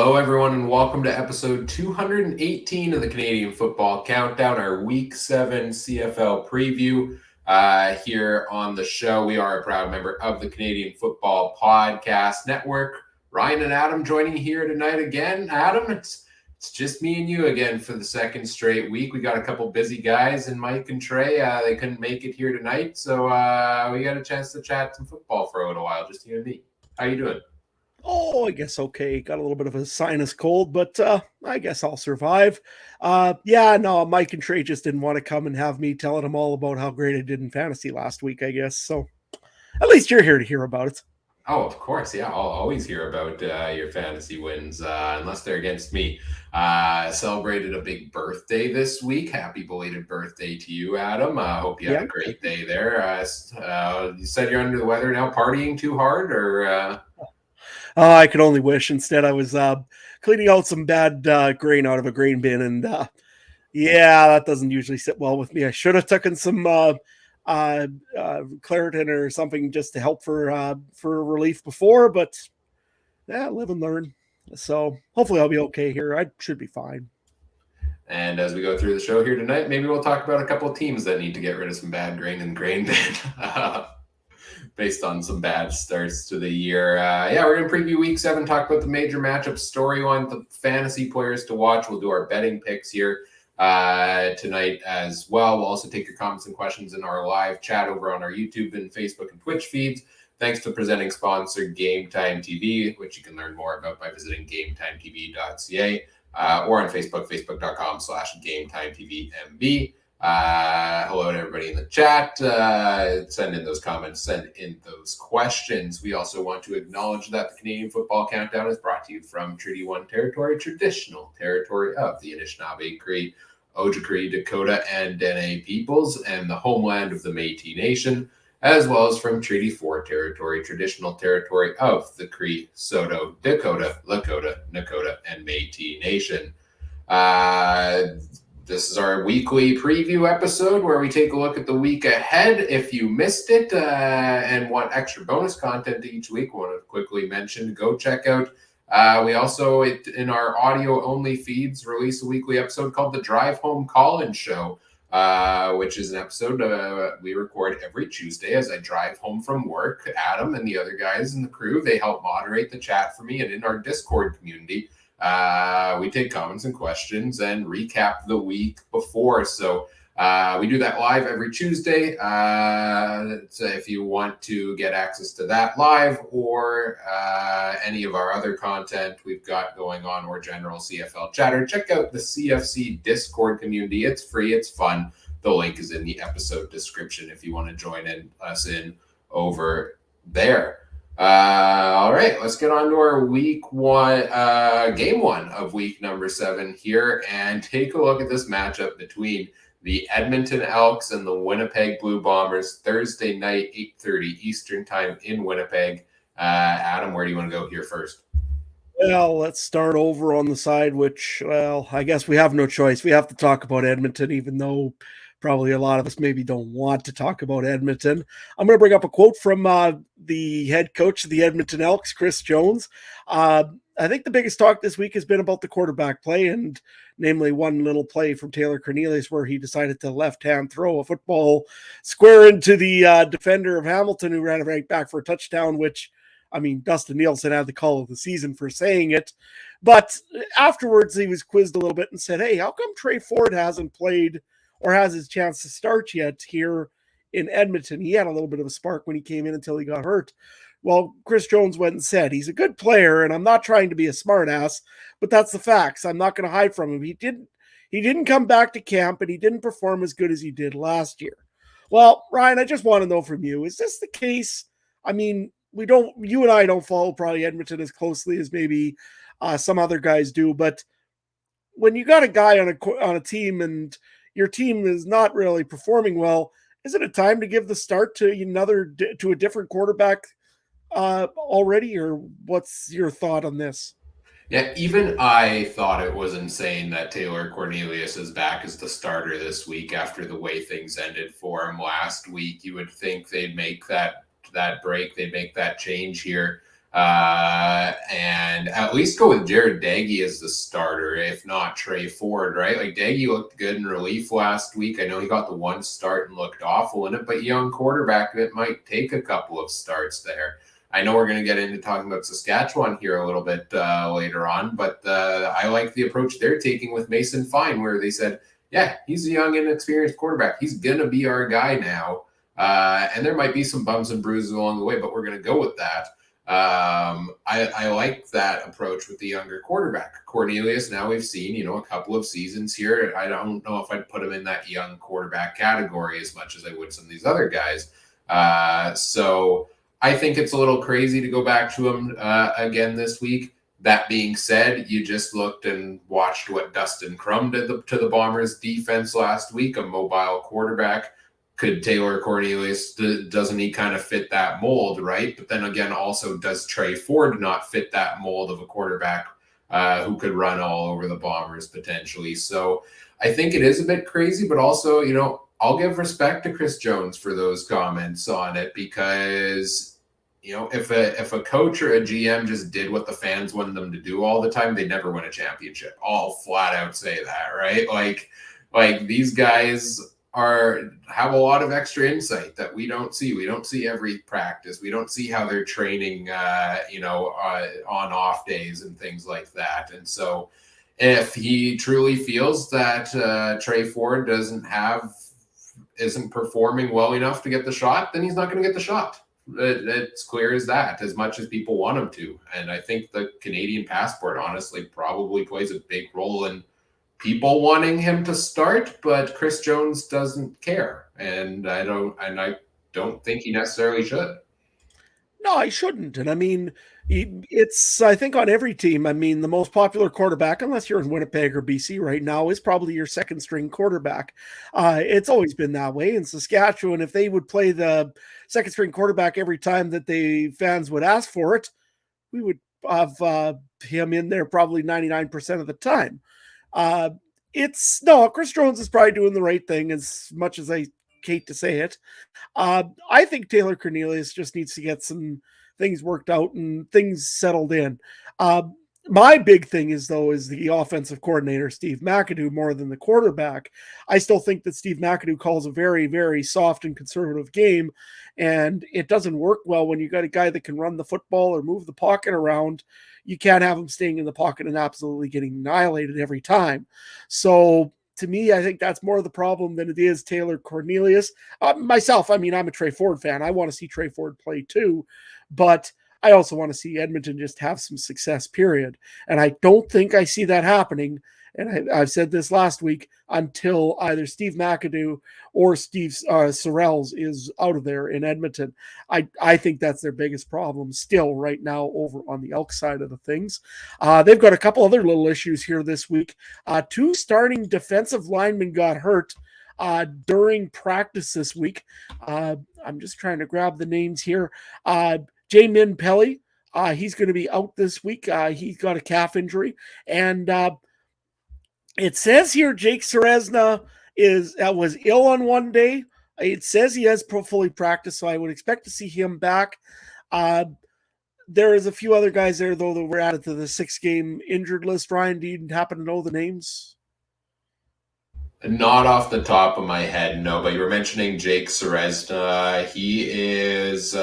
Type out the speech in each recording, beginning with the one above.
Hello, everyone, and welcome to episode 218 of the Canadian Football Countdown, our Week 7 CFL preview. Here on the show, we are a proud member of the Canadian Football Podcast Network. Ryan and Adam joining here tonight again. Adam, it's just me and you again for the second straight week. We got a couple busy guys, and Mike and Trey, they couldn't make it here tonight, so we got a chance to chat some football for a little while, just you and me. How you doing? Oh, I guess okay. Got a little bit of a sinus cold, but I guess I'll survive. No, Mike and Trey just didn't want to come and have me telling them all about how great I did in fantasy last week, I guess. So at least you're here to hear about it. Oh, of course. Yeah, I'll always hear about your fantasy wins, unless they're against me. Celebrated a big birthday this week. Happy belated birthday to you, Adam. Hope you had a great day there. You said you're under the weather now, partying too hard, or... I could only wish. Instead, I was cleaning out some bad grain out of a grain bin, and that doesn't usually sit well with me. I should have taken some Claritin or something just to help for relief before, but live and learn. So hopefully I'll be okay here. I should be fine. And as we go through the show here tonight, maybe we'll talk about a couple of teams that need to get rid of some bad grain in the grain bin. Based on some bad starts to the year. We're going to preview Week 7, talk about the major matchup storyline, the fantasy players to watch. We'll do our betting picks here tonight as well. We'll also take your comments and questions in our live chat over on our YouTube and Facebook and Twitch feeds. Thanks to presenting sponsor Game Time TV, which you can learn more about by visiting gametimetv.ca or on Facebook, facebook.com/GameTimeTVMB. Hello to everybody in the chat. Send in those comments, send in those questions. We also want to acknowledge that the Canadian Football Countdown is brought to you from Treaty 1 territory, traditional territory of the Anishinaabe, Cree, Ojibwe, Dakota, and Dene peoples, and the homeland of the Métis Nation, as well as from Treaty 4 territory, traditional territory of the Cree, Saulteaux, Dakota, Lakota, Nakota, and Métis Nation. This is our weekly preview episode where we take a look at the week ahead. If you missed it and want extra bonus content each week, I want to quickly mention, go check out. We also, in our audio-only feeds, release a weekly episode called The Drive Home Call-In Show, which is an episode we record every Tuesday as I drive home from work. Adam and the other guys in the crew, they help moderate the chat for me, and in our Discord community, we take comments and questions and recap the week before. So we do that live every Tuesday. So if you want to get access to that live or any of our other content we've got going on or general CFL chatter, check out the CFC Discord community. It's free. It's fun. The link is in the episode description if you want to join us in over there. All right, let's get on to our week 1, game 1 of week number 7 here and take a look at this matchup between the Edmonton Elks and the Winnipeg Blue Bombers, Thursday night, 8:30 Eastern time in Winnipeg. Adam, where do you want to go here first? Well, let's start over on the side, which, I guess we have no choice. We have to talk about Edmonton, even though probably a lot of us maybe don't want to talk about Edmonton. I'm going to bring up a quote from the head coach of the Edmonton Elks, Chris Jones. I think the biggest talk this week has been about the quarterback play, and namely one little play from Taylor Cornelius where he decided to left-hand throw a football square into the defender of Hamilton, who ran it right back for a touchdown, which, Dustin Nielsen had the call of the season for saying it. But afterwards, he was quizzed a little bit and said, hey, how come Trey Ford hasn't played or has his chance to start yet here in Edmonton? He had a little bit of a spark when he came in until he got hurt. Well, Chris Jones went and said, he's a good player, and I'm not trying to be a smartass, but that's the facts. I'm not going to hide from him. He didn't come back to camp, and he didn't perform as good as he did last year. Well, Ryan, I just want to know from you, is this the case? You and I don't follow probably Edmonton as closely as maybe some other guys do, but when you got a guy on a team and your team is not really performing well, is it a time to give the start to a different quarterback already, or what's your thought on this? Yeah, even I thought it was insane that Taylor Cornelius is back as the starter this week after the way things ended for him last week. You would think they'd make that break, they'd make that change here And at least go with Jared Daggy as the starter, if not Trey Ford, right? Like Daggy looked good in relief last week. I know he got the one start and looked awful in it, but young quarterback, it might take a couple of starts there. I know we're going to get into talking about Saskatchewan here a little bit later on, but I like the approach they're taking with Mason Fine, where they said, yeah, he's a young, inexperienced quarterback. He's going to be our guy now. And there might be some bumps and bruises along the way, but we're going to go with that. I like that approach with the younger quarterback. Cornelius, now we've seen, a couple of seasons here. I don't know if I'd put him in that young quarterback category as much as I would some of these other guys. So I think it's a little crazy to go back to him again this week. That being said, you just looked and watched what Dustin Crum did to the Bombers defense last week, a mobile quarterback. Could Taylor Cornelius, doesn't he kind of fit that mold, right? But then again, also, does Trey Ford not fit that mold of a quarterback who could run all over the Bombers potentially? So I think it is a bit crazy, but also, I'll give respect to Chris Jones for those comments on it because, if a coach or a GM just did what the fans wanted them to do all the time, they'd never win a championship. I'll flat out say that, right? Like these guys have a lot of extra insight that we don't see. We don't see every practice. We don't see how they're training, on off days and things like that. And so if he truly feels that Trey Ford isn't performing well enough to get the shot, then he's not going to get the shot. It's clear as that, as much as people want him to. And I think the Canadian passport honestly probably plays a big role in people wanting him to start, but Chris Jones doesn't care, and I don't think he necessarily should. No, I shouldn't. And I mean, it's, I think, on every team. I mean, the most popular quarterback, unless you're in Winnipeg or BC right now, is probably your second string quarterback. It's always been that way. In Saskatchewan, if they would play the second string quarterback every time that the fans would ask for it, we would have him in there probably 99% of the time. Chris Jones is probably doing the right thing, as much as I hate to say it. I think Taylor Cornelius just needs to get some things worked out and things settled in. My big thing is the offensive coordinator, Steve McAdoo, more than the quarterback. I still think that Steve McAdoo calls a very, very soft and conservative game, and it doesn't work well when you got a guy that can run the football or move the pocket around. You can't have him staying in the pocket and absolutely getting annihilated every time. So to me, I think that's more of the problem than it is Taylor Cornelius. Myself, I mean, I'm a Trey Ford fan. I want to see Trey Ford play too, but I also want to see Edmonton just have some success, period. And I don't think I see that happening. And I've said this last week, until either Steve McAdoo or Steve Sorrells is out of there in Edmonton. I think that's their biggest problem still right now over on the Elk side of the things. They've got a couple other little issues here this week. Two starting defensive linemen got hurt during practice this week. I'm just trying to grab the names here. Jamin Pelly, he's going to be out this week. He's got a calf injury. And it says here Jake Serezna was ill on one day. It says he has fully practiced, so I would expect to see him back. There is a few other guys there, though, that were added to the 6-game injured list. Ryan, do you happen to know the names? Not off the top of my head, no, but you were mentioning Jake Serezna. He is...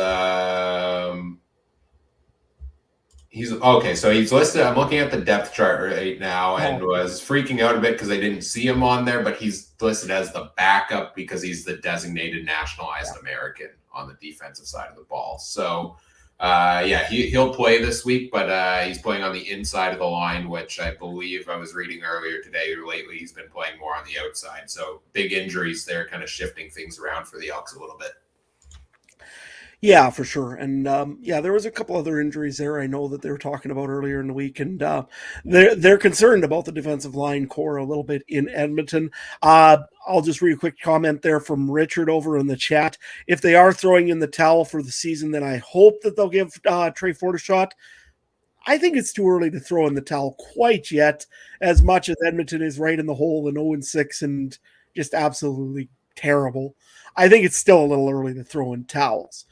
He's okay, so he's listed. I'm looking at the depth chart right now and was freaking out a bit because I didn't see him on there, but he's listed as the backup because he's the designated nationalized American on the defensive side of the ball. So, he'll play this week, but he's playing on the inside of the line, which I believe I was reading earlier today or lately. He's been playing more on the outside. So big injuries there, kind of shifting things around for the Elks a little bit. Yeah, for sure. And there was a couple other injuries there I know that they were talking about earlier in the week, and they're concerned about the defensive line core a little bit in Edmonton. I'll just read a quick comment there from Richard over in the chat. If they are throwing in the towel for the season, then I hope that they'll give Trey Ford a shot. I think it's too early to throw in the towel quite yet, as much as Edmonton is right in the hole and 0-6 and just absolutely terrible. I think it's still a little early to throw in towels.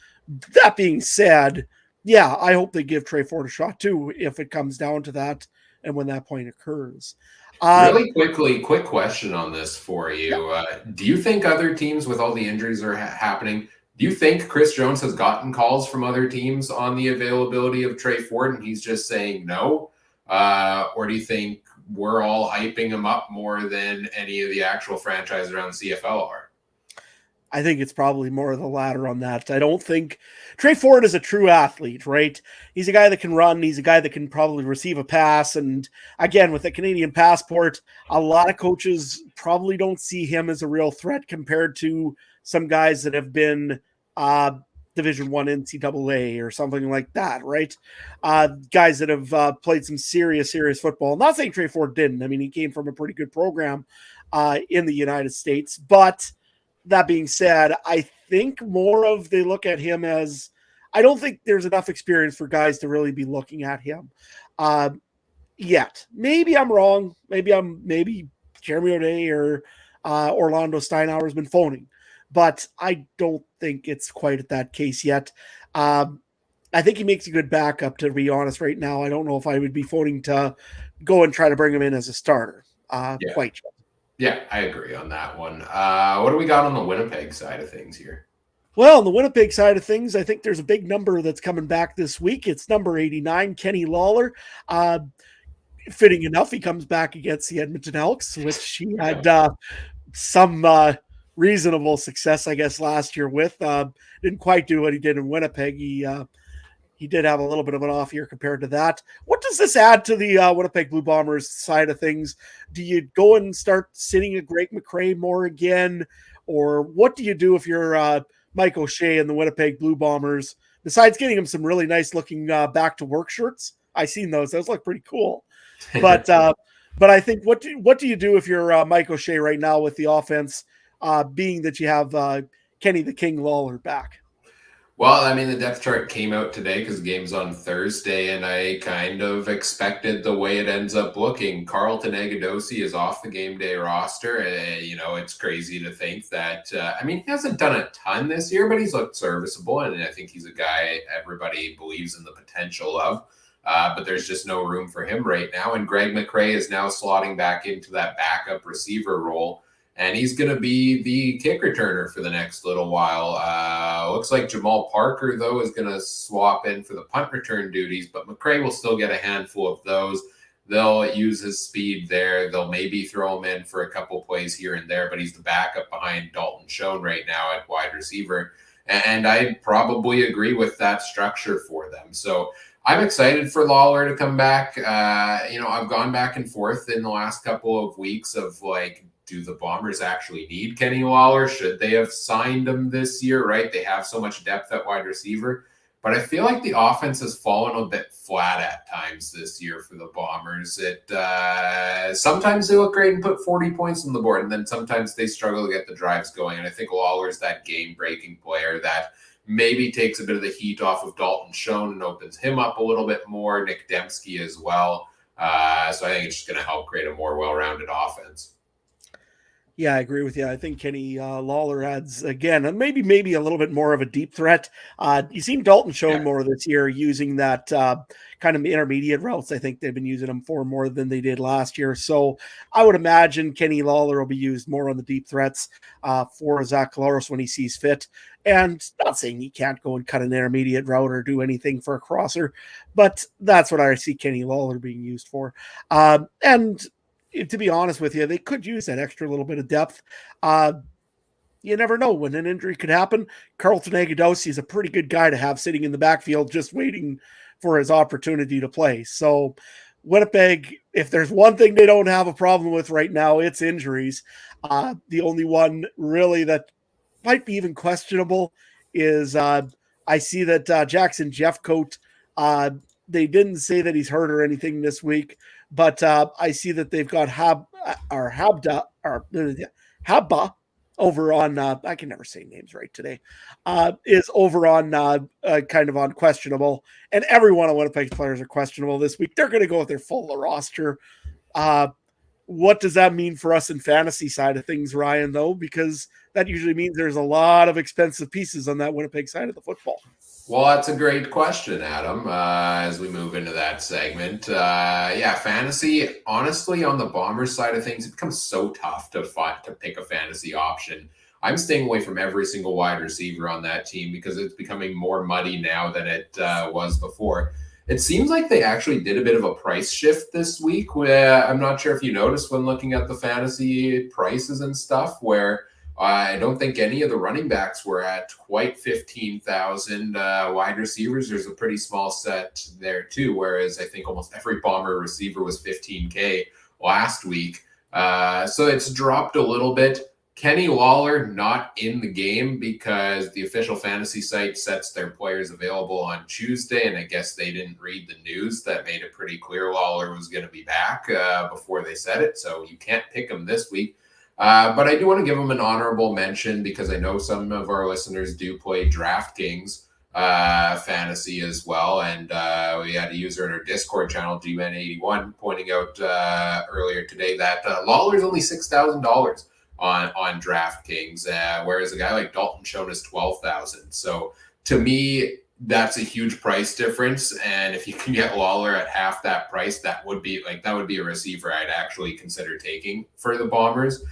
That being said, yeah, I hope they give Trey Ford a shot too if it comes down to that and when that point occurs. Really quickly, quick question on this for Yeah, you. Do you think other teams, with all the injuries that are happening, do you think Chris Jones has gotten calls from other teams on the availability of Trey Ford and he's just saying no? Or do you think we're all hyping him up more than any of the actual franchises around the CFL are? I think it's probably more of the latter on that. I don't think Trey Ford is a true athlete, right? He's a guy that can run. He's a guy that can probably receive a pass. And again, with a Canadian passport, a lot of coaches probably don't see him as a real threat compared to some guys that have been uh, Division One NCAA or something like that, right? Guys that have played some serious football. I'm not saying Trey Ford didn't. I mean, he came from a pretty good program in the United States, but that being said, I think more of they look at him as I don't think there's enough experience for guys to really be looking at him uh, yet. Maybe I'm wrong. Maybe Jeremy O'Day or Orlando Steinauer has been phoning, but I don't think it's quite at that case yet. I think he makes a good backup, to be honest. Right now, I don't know if I would be phoning to go and try to bring him in as a starter. Yeah. Quite yet. Yeah, I agree on that one. What do we got on the Winnipeg side of things here? Well, on the Winnipeg side of things, I think there's a big number that's coming back this week. It's number 89, Kenny Lawler. Uh, Fitting enough, he comes back against the Edmonton Elks, which he had some reasonable success, I guess, last year with. Didn't quite do what he did in Winnipeg. He did have a little bit of an off year compared to that. What does this add to the Winnipeg Blue Bombers side of things? Do you go and start sitting a Greg McRae more again? Or what do you do if you're Mike O'Shea and the Winnipeg Blue Bombers, besides getting him some really nice looking back to work shirts? I seen those. Those look pretty cool. But I think what do you do if you're Mike O'Shea right now with the offense, being that you have Kenny the King Lawler back? Well, I mean, the depth chart came out today because the game's on Thursday, and I kind of expected the way it ends up looking. Carlton Agudosi is off the game day roster. It's crazy to think that. I mean, he hasn't done a ton this year, but he's looked serviceable, and I think he's a guy everybody believes in the potential of. But there's just no room for him right now. And Greg McRae is now slotting back into that backup receiver role. And he's going to be the kick returner for the next little while. Looks like Jamal Parker, though, is going to swap in for the punt return duties, but McRae will still get a handful of those. They'll use his speed there. They'll maybe throw him in for a couple plays here and there, but he's the backup behind Dalton Schoen right now at wide receiver. And I'd probably agree with that structure for them. So I'm excited for Lawler to come back. I've gone back and forth in the last couple of weeks of do the Bombers actually need Kenny Lawler? Should they have signed him this year, right? They have so much depth at wide receiver. But I feel like the offense has fallen a bit flat at times this year for the Bombers. Sometimes they look great and put 40 points on the board, and then sometimes they struggle to get the drives going. And I think Lawler's that game-breaking player that maybe takes a bit of the heat off of Dalton Schoen and opens him up a little bit more, Nick Dembski as well. So I think it's just going to help create a more well-rounded offense. Yeah, I agree with you. I think Kenny Lawler adds, again, and maybe a little bit more of a deep threat. You've seen Dalton Schoen more this year using that kind of intermediate routes. I think they've been using them for more than they did last year. So I would imagine Kenny Lawler will be used more on the deep threats for Zach Collaros when he sees fit. And not saying he can't go and cut an intermediate route or do anything for a crosser, but that's what I see Kenny Lawler being used for. And to be honest with you, they could use that extra little bit of depth. You never know when an injury could happen. Carlton Agudosi is a pretty good guy to have sitting in the backfield just waiting for his opportunity to play. So Winnipeg, if there's one thing they don't have a problem with right now, it's injuries. The only one really that might be even questionable is I see that Jackson Jeffcoat, they didn't say that he's hurt or anything this week, but I see that they've got Habba over on, I can never say names right today, is over on kind of on questionable. And every one of Winnipeg's players are questionable this week. They're going to go with their full roster. What does that mean for us in fantasy side of things, Ryan, though? Because that usually means there's a lot of expensive pieces on that Winnipeg side of the football. Well, that's a great question, Adam. As we move into that segment, fantasy. Honestly, on the Bombers side of things, it becomes so tough to pick a fantasy option. I'm staying away from every single wide receiver on that team because it's becoming more muddy now than it was before. It seems like they actually did a bit of a price shift this week. Where I'm not sure if you noticed when looking at the fantasy prices and stuff, where I don't think any of the running backs were at quite 15,000. Wide receivers, there's a pretty small set there too. Whereas I think almost every Bomber receiver was 15K last week. So it's dropped a little bit. Kenny Lawler not in the game because the official fantasy site sets their players available on Tuesday, and I guess they didn't read the news that made it pretty clear Lawler was going to be back before they said it. So you can't pick him this week. But I do want to give him an honorable mention because I know some of our listeners do play DraftKings fantasy as well. And we had a user in our Discord channel, GMan81, pointing out earlier today that Lawler's only $6,000 on DraftKings, whereas a guy like Dalton Schoen is 12,000. So to me, that's a huge price difference. And if you can get Lawler at half that price, that would be a receiver I'd actually consider taking for the Bombers.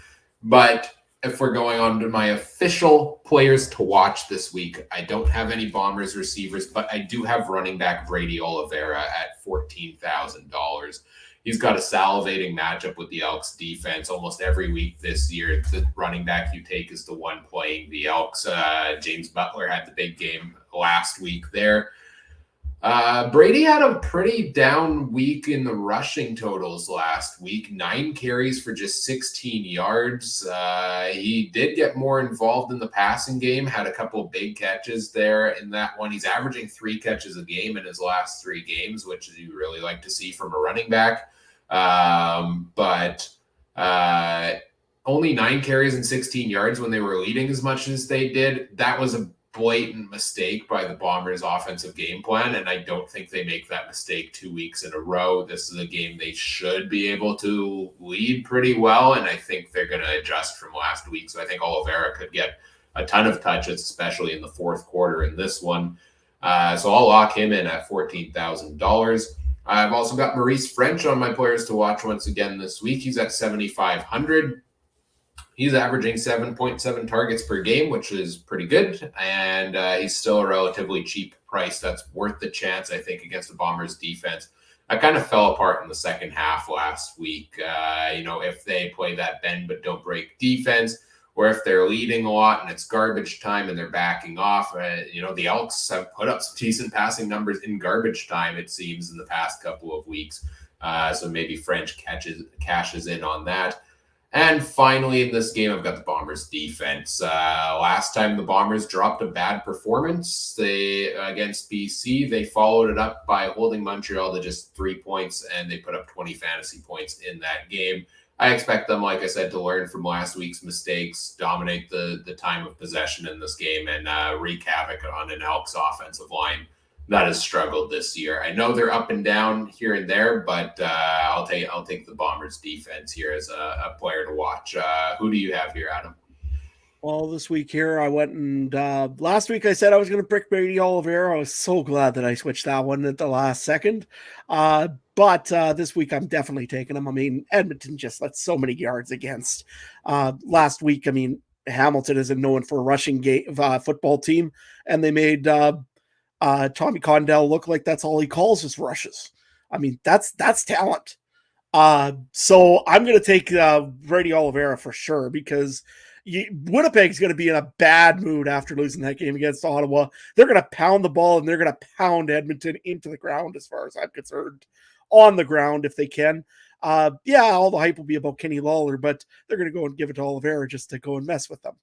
But if we're going on to my official players to watch this week, I don't have any Bombers receivers, but I do have running back Brady Oliveira at $14,000. He's got a salivating matchup with the Elks defense almost every week this year. The running back you take is the one playing the Elks. James Butler had the big game last week there. Brady had a pretty down week in the rushing totals last week. 9 carries for just 16 yards. He did get more involved in the passing game, had a couple big catches there in that one. He's averaging 3 catches a game in his last 3 games, which you really like to see from a running back. But only 9 carries and 16 yards when they were leading as much as they did. That was a blatant mistake by the Bombers' offensive game plan, and I don't think they make that mistake 2 weeks in a row. This is a game they should be able to lead pretty well, and I think they're going to adjust from last week. So I think Oliveira could get a ton of touches, especially in the fourth quarter in this one. So I'll lock him in at $14,000. I've also got Maurice French on my players to watch once again this week. He's at 7,500. He's averaging 7.7 targets per game, which is pretty good. And he's still a relatively cheap price. That's worth the chance, I think, against the Bombers defense. I kind of fell apart in the second half last week. If they play that bend but don't break defense, or if they're leading a lot and it's garbage time and they're backing off, the Elks have put up some decent passing numbers in garbage time, it seems, in the past couple of weeks. So maybe French cashes in on that. And finally, in this game, I've got the Bombers defense. Last time the Bombers dropped a bad performance against BC, they followed it up by holding Montreal to just 3 points, and they put up 20 fantasy points in that game. I expect them, like I said, to learn from last week's mistakes, dominate the time of possession in this game, and wreak havoc on an Elks offensive line that has struggled this year. I know they're up and down here and there, but I'll take the Bombers defense here as a player to watch. Who do you have here, Adam? Well, this week here, I went and last week I said I was going to pick Brady Oliveira. I was so glad that I switched that one at the last second. But this week I'm definitely taking him. I mean, Edmonton just let so many yards against. Last week, I mean, Hamilton isn't known for a rushing football team, and they made Tommy Condell look like that's all he calls his rushes. I mean, that's talent. So I'm going to take Brady Oliveira for sure because Winnipeg's going to be in a bad mood after losing that game against Ottawa. They're going to pound the ball and they're going to pound Edmonton into the ground as far as I'm concerned, on the ground if they can. All the hype will be about Kenny Lawler, but they're going to go and give it to Oliveira just to go and mess with them.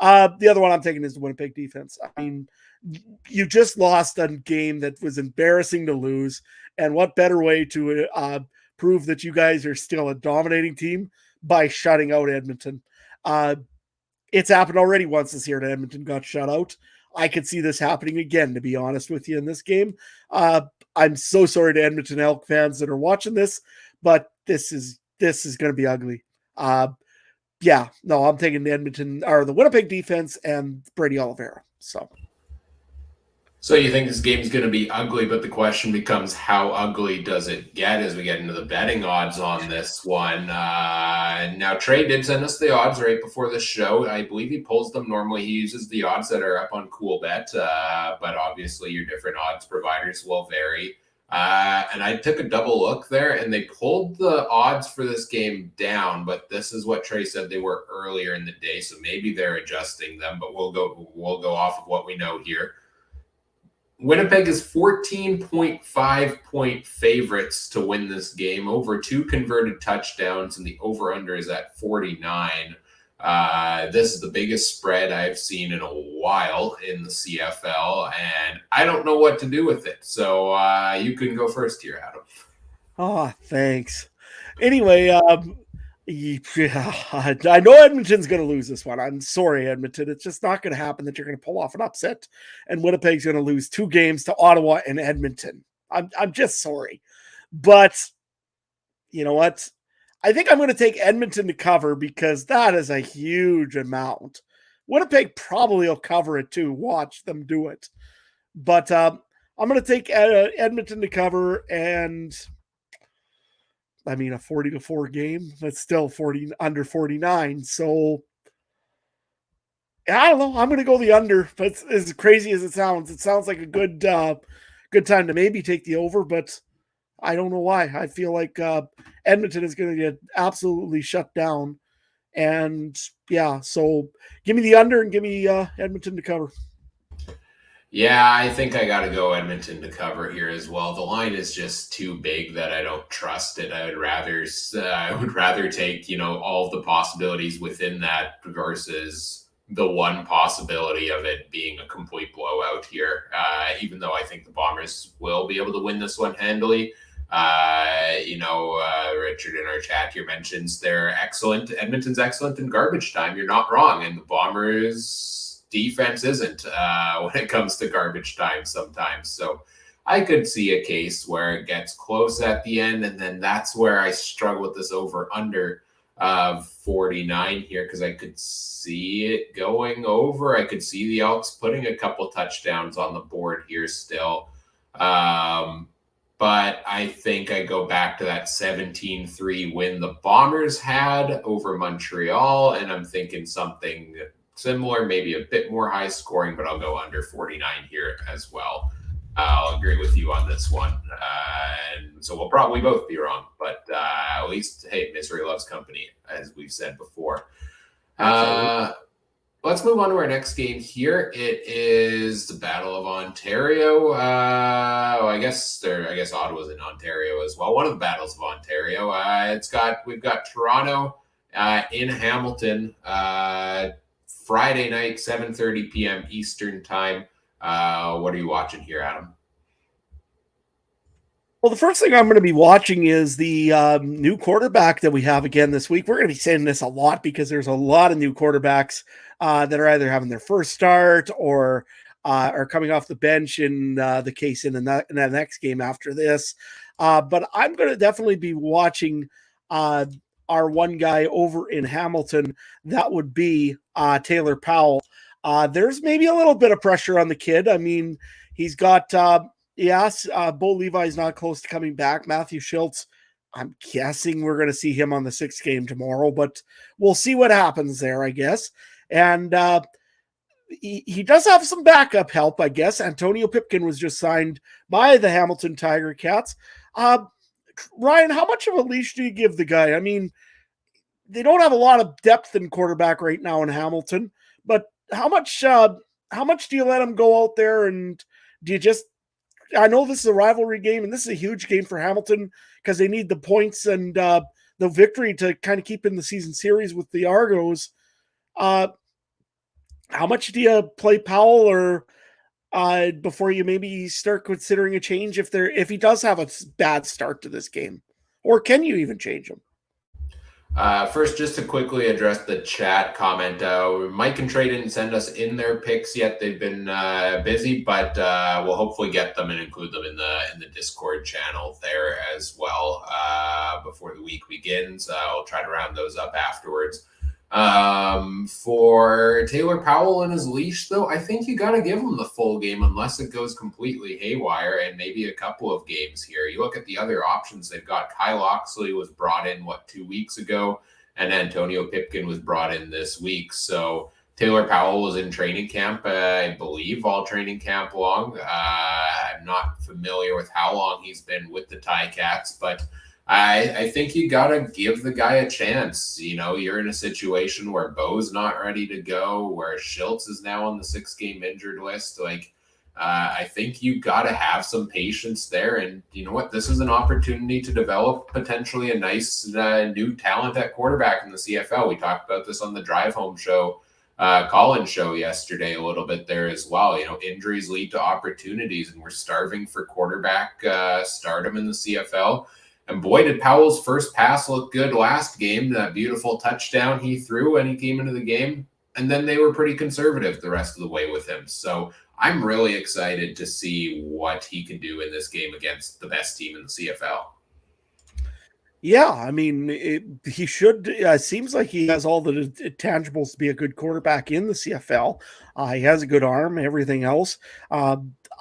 The other one I'm taking is the Winnipeg defense. I mean, you just lost a game that was embarrassing to lose, and what better way to prove that you guys are still a dominating team by shutting out Edmonton. It's happened already once this year that Edmonton got shut out. I could see this happening again, to be honest with you, in this game. I'm so sorry to Edmonton Elk fans that are watching this, but this is going to be ugly. I'm taking the Winnipeg defense and Brady Oliveira. So So you think this game's going to be ugly, but the question becomes how ugly does it get as we get into the betting odds on this one? Now, Trey did send us the odds right before the show. I believe he pulls them. Normally, he uses the odds that are up on CoolBet, but obviously, your different odds providers will vary. And I took a double look there, and they pulled the odds for this game down. But this is what Trey said they were earlier in the day, so maybe they're adjusting them. But we'll go off of what we know here. Winnipeg is 14.5 point favorites to win this game, over 2 converted touchdowns, and the over-under is at 49. This is the biggest spread I've seen in a while in the CFL, and I don't know what to do with it. So you can go first here, Adam. Oh, thanks. Anyway, I know Edmonton's going to lose this one. I'm sorry, Edmonton. It's just not going to happen that you're going to pull off an upset, and Winnipeg's going to lose 2 games to Ottawa and Edmonton. I'm just sorry, but you know what? I think I'm going to take Edmonton to cover because that is a huge amount. Winnipeg probably will cover it too. Watch them do it, but I'm going to take Edmonton to cover, and I mean, a 40-4 game, that's still 40 under 49. So I don't know. I'm going to go the under. But as crazy as it sounds like a good time to maybe take the over. But I don't know why. I feel like Edmonton is going to get absolutely shut down. And yeah, so give me the under and give me Edmonton to cover. Yeah, I think I got to go Edmonton to cover here as well. The line is just too big that I don't trust it. I would rather take all the possibilities within that versus the one possibility of it being a complete blowout here. Even though I think the Bombers will be able to win this one handily. Richard in our chat here mentions they're excellent. Edmonton's excellent in garbage time. You're not wrong, and the Bombers defense isn't when it comes to garbage time sometimes. So I could see a case where it gets close at the end, and then that's where I struggle with this over-under of 49 here because I could see it going over. I could see the Elks putting a couple touchdowns on the board here still. But I think I go back to that 17-3 win the Bombers had over Montreal, and I'm thinking something similar, maybe a bit more high scoring, but I'll go under 49 here as well. I'll agree with you on this one. And so we'll probably both be wrong, but at least, hey, misery loves company, as we've said before. Let's move on to our next game here. It is the Battle of Ontario. I guess Ottawa's in Ontario as well. One of the battles of Ontario. We've got Toronto in Hamilton. Friday night, 7:30 p.m. Eastern time. What are you watching here, Adam? Well, the first thing I'm going to be watching is the new quarterback that we have again this week. We're going to be saying this a lot because there's a lot of new quarterbacks that are either having their first start or are coming off the bench in the case in the next game after this. But I'm going to definitely be watching our one guy over in Hamilton. That would be Taylor Powell. There's maybe a little bit of pressure on the kid. I mean, he's got... Bo Levi's not close to coming back. Matthew Schultz, I'm guessing we're going to see him on the 6th game tomorrow, but we'll see what happens there, I guess. And he does have some backup help, I guess. Antonio Pipkin was just signed by the Hamilton Tiger Cats. Ryan, how much of a leash do you give the guy? I mean, they don't have a lot of depth in quarterback right now in Hamilton, but how much do you let him go out there, and do you just... I know this is a rivalry game, and this is a huge game for Hamilton because they need the points and the victory to kind of keep in the season series with the Argos. How much do you play Powell, or before you maybe start considering a change if he does have a bad start to this game, or can you even change him? First, just to quickly address the chat comment, Mike and Trey didn't send us in their picks yet. They've been busy, but we'll hopefully get them and include them in the Discord channel there as well before the week begins. I'll try to round those up afterwards. For Taylor Powell and his leash, though, I think you got to give him the full game unless it goes completely haywire, and maybe a couple of games here. You look at the other options they've got. Kyle Oxley was brought in, 2 weeks ago, and Antonio Pipkin was brought in this week. So Taylor Powell was in training camp, I believe, all training camp long. I'm not familiar with how long he's been with the Ticats, but I think you got to give the guy a chance. You know, you're in a situation where Bo's not ready to go, where Schultz is now on the 6-game injured list. I think you got to have some patience there. And you know what? This is an opportunity to develop potentially a nice new talent at quarterback in the CFL. We talked about this on the Drive Home show, Collins show yesterday a little bit there as well. You know, injuries lead to opportunities, and we're starving for quarterback stardom in the CFL. And boy, did Powell's first pass look good last game. That beautiful touchdown he threw when he came into the game. And then they were pretty conservative the rest of the way with him. So I'm really excited to see what he can do in this game against the best team in the CFL. Yeah, I mean, he should. Seems like he has all the intangibles to be a good quarterback in the CFL. He has a good arm, everything else.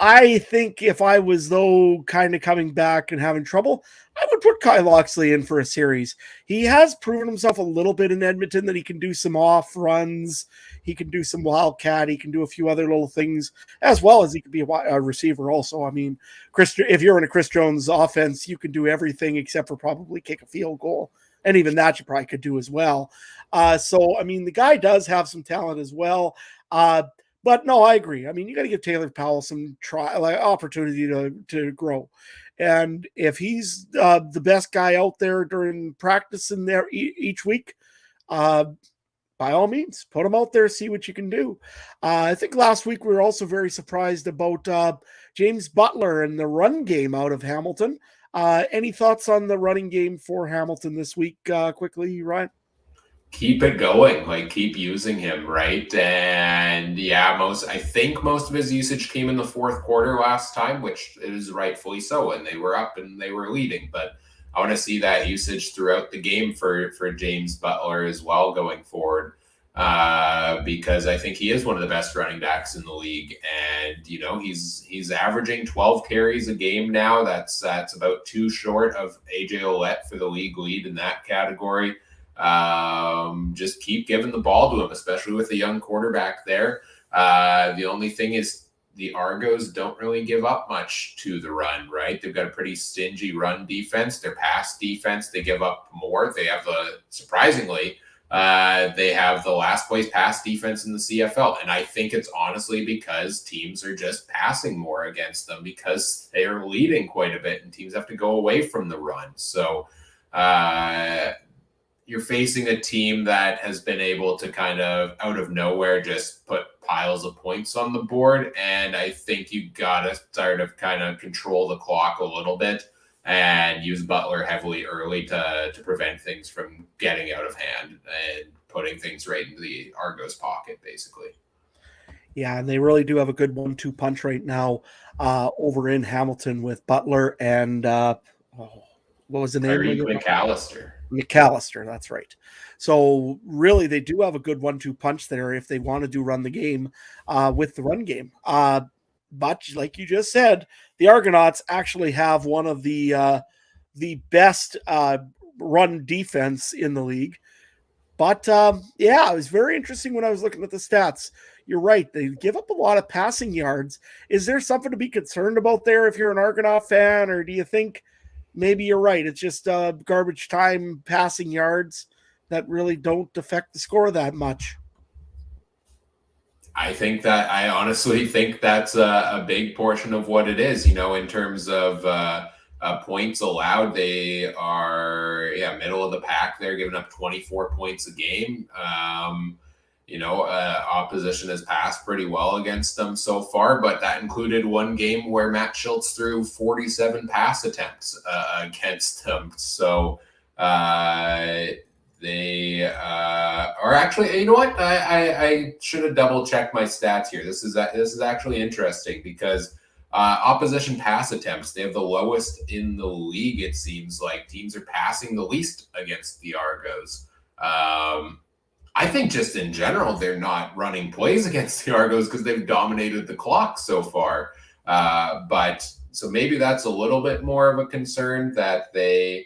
I think if I was, though, kind of coming back and having trouble, I would put Kyle Oxley in for a series. He has proven himself a little bit in Edmonton that he can do some off runs. He can do some wildcat. He can do a few other little things, as well as he can be a receiver also. I mean, if you're in a Chris Jones offense, you can do everything except for probably kick a field goal. And even that you probably could do as well. So, I mean, the guy does have some talent as well. But no, I agree. I mean, you got to give Taylor Powell some opportunity to grow. And if he's the best guy out there during practice in there each week, by all means, put him out there, see what you can do. I think last week we were also very surprised about James Butler and the run game out of Hamilton. Any thoughts on the running game for Hamilton this week quickly, Ryan? Keep it going, keep using him, right? And yeah, I think most of his usage came in the fourth quarter last time, which is rightfully so, and they were up and they were leading. But I want to see that usage throughout the game for James Butler as well going forward, because I think he is one of the best running backs in the league. And you know, he's averaging 12 carries a game now. That's about 2 short of AJ Ouellette for the league lead in that category. Just keep giving the ball to him, especially with a young quarterback there. The only thing is the Argos don't really give up much to the run, right? They've got a pretty stingy run defense. Their pass defense, they give up more. They have surprisingly, they have the last place pass defense in the CFL. And I think it's honestly because teams are just passing more against them because they are leading quite a bit and teams have to go away from the run. So, you're facing a team that has been able to kind of out of nowhere just put piles of points on the board. And I think you got to start of kind of control the clock a little bit and use Butler heavily early to prevent things from getting out of hand and putting things right into the Argos pocket, basically. Yeah, and they really do have a good 1-2 punch right now over in Hamilton with Butler and what was the name? McAllister, that's right. So really, they do have a good 1-2 punch there if they want to run the game with the run game. But like you just said, the Argonauts actually have one of the best run defense in the league. But yeah, it was very interesting when I was looking at the stats. You're right. They give up a lot of passing yards. Is there something to be concerned about there if you're an Argonaut fan, or do you think maybe you're right? It's just garbage time passing yards that really don't affect the score that much. I honestly think that's a big portion of what it is, you know, in terms of points allowed. They are, middle of the pack. They're giving up 24 points a game. Opposition has passed pretty well against them so far, but that included one game where Matt Schultz threw 47 pass attempts against them. So they are actually, you know what? I should have double checked my stats here. This is actually interesting because opposition pass attempts, they have the lowest in the league. It seems like teams are passing the least against the Argos. I think just in general, they're not running plays against the Argos because they've dominated the clock so far. But so maybe that's a little bit more of a concern that they've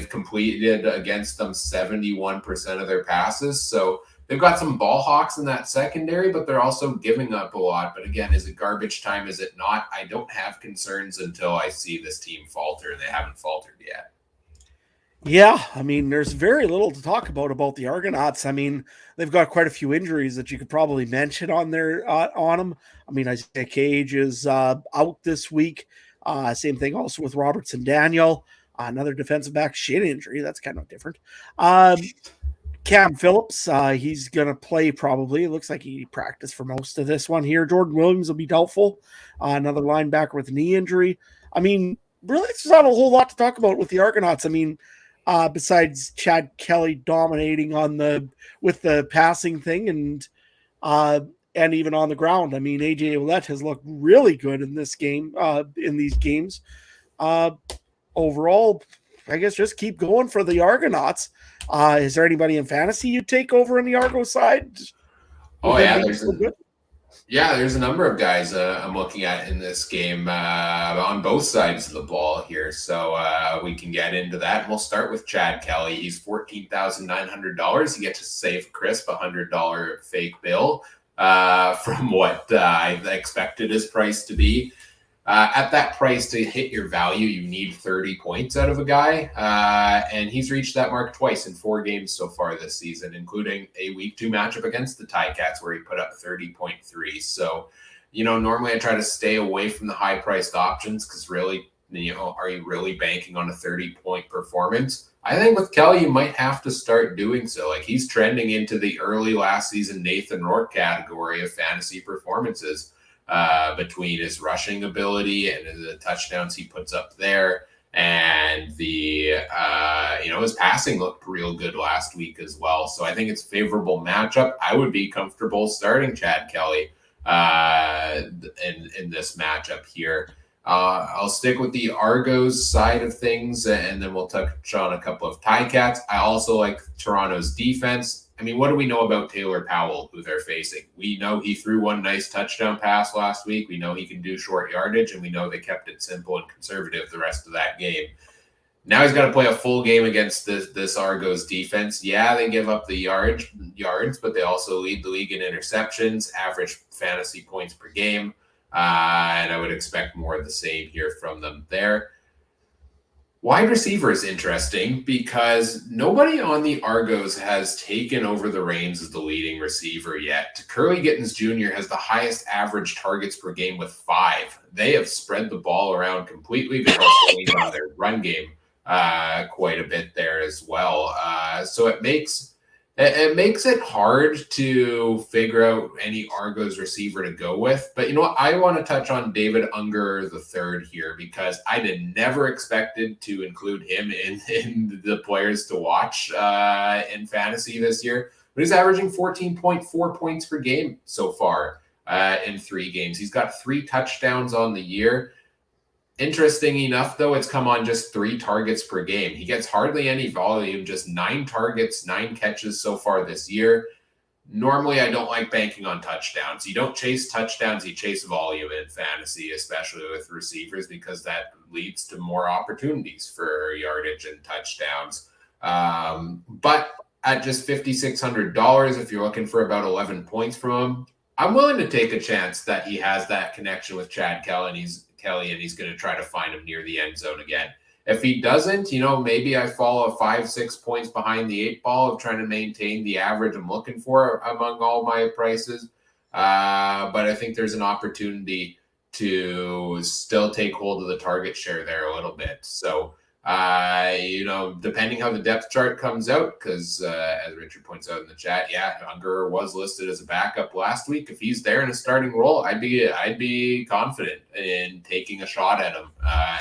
completed against them 71% of their passes. So they've got some ball hawks in that secondary, but they're also giving up a lot. But again, is it garbage time? Is it not? I don't have concerns until I see this team falter, and they haven't faltered yet. Yeah, I mean, there's very little to talk about the Argonauts. I mean, they've got quite a few injuries that you could probably mention on them. I mean, Isaiah Cage is out this week. Same thing also with Robertson Daniel, another defensive back shin injury. That's kind of different. Cam Phillips, he's going to play probably. It looks like he practiced for most of this one here. Jordan Williams will be doubtful. Another linebacker with a knee injury. I mean, really, there's not a whole lot to talk about with the Argonauts. I mean, besides Chad Kelly dominating with the passing thing and even on the ground. I mean, AJ Ouellette has looked really good in this game, in these games. Overall, I guess just keep going for the Argonauts. Is there anybody in fantasy you take over on the Argo side? Oh yeah, there's a number of guys I'm looking at in this game on both sides of the ball here. So we can get into that. We'll start with Chad Kelly. He's $14,900. You get to save crisp $100 fake bill from what I expected his price to be. At that price, to hit your value, you need 30 points out of a guy. And he's reached that mark twice in 4 games so far this season, including a week 2 matchup against the Ticats where he put up 30.3. So, normally I try to stay away from the high-priced options because really, are you really banking on a 30-point performance? I think with Kelly, you might have to start doing so. Like, he's trending into the early last season Nathan Rourke category of fantasy performances. Between his rushing ability and the touchdowns he puts up there, and his passing looked real good last week as well. So I think it's a favorable matchup. I would be comfortable starting Chad Kelly in this matchup here. I'll stick with the Argos side of things, and then we'll touch on a couple of Ticats. I also like Toronto's defense. I mean, what do we know about Taylor Powell, who they're facing? We know he threw one nice touchdown pass last week. We know he can do short yardage, and we know they kept it simple and conservative the rest of that game. Now he's got to play a full game against this Argos defense. Yeah, they give up the yards, but they also lead the league in interceptions, average fantasy points per game, and I would expect more of the same here from them there. Wide receiver is interesting because nobody on the Argos has taken over the reins as the leading receiver yet. Curly Gittens Jr. has the highest average targets per game with 5. They have spread the ball around completely. They're also leaning on their run game quite a bit there as well. So it makes it hard to figure out any Argos receiver to go with. But you know what? I want to touch on David Unger III here because I never expected to include him in the players to watch in fantasy this year. But he's averaging 14.4 points per game so far in 3 games. He's got 3 touchdowns on the year. Interesting enough, though, it's come on just 3 targets per game. He gets hardly any volume, just 9 targets, 9 catches so far this year. Normally, I don't like banking on touchdowns. You don't chase touchdowns, you chase volume in fantasy, especially with receivers, because that leads to more opportunities for yardage and touchdowns. But at just $5,600, if you're looking for about 11 points from him, I'm willing to take a chance that he has that connection with Chad Kelly, and he's going to try to find him near the end zone again. If he doesn't, maybe I fall 5-6 points behind the 8 ball of trying to maintain the average I'm looking for among all my prices. But I think there's an opportunity to still take hold of the target share there a little bit. So, depending how the depth chart comes out, because as Richard points out in the chat, Unger was listed as a backup last week. If he's there in a starting role, I'd be confident in taking a shot at him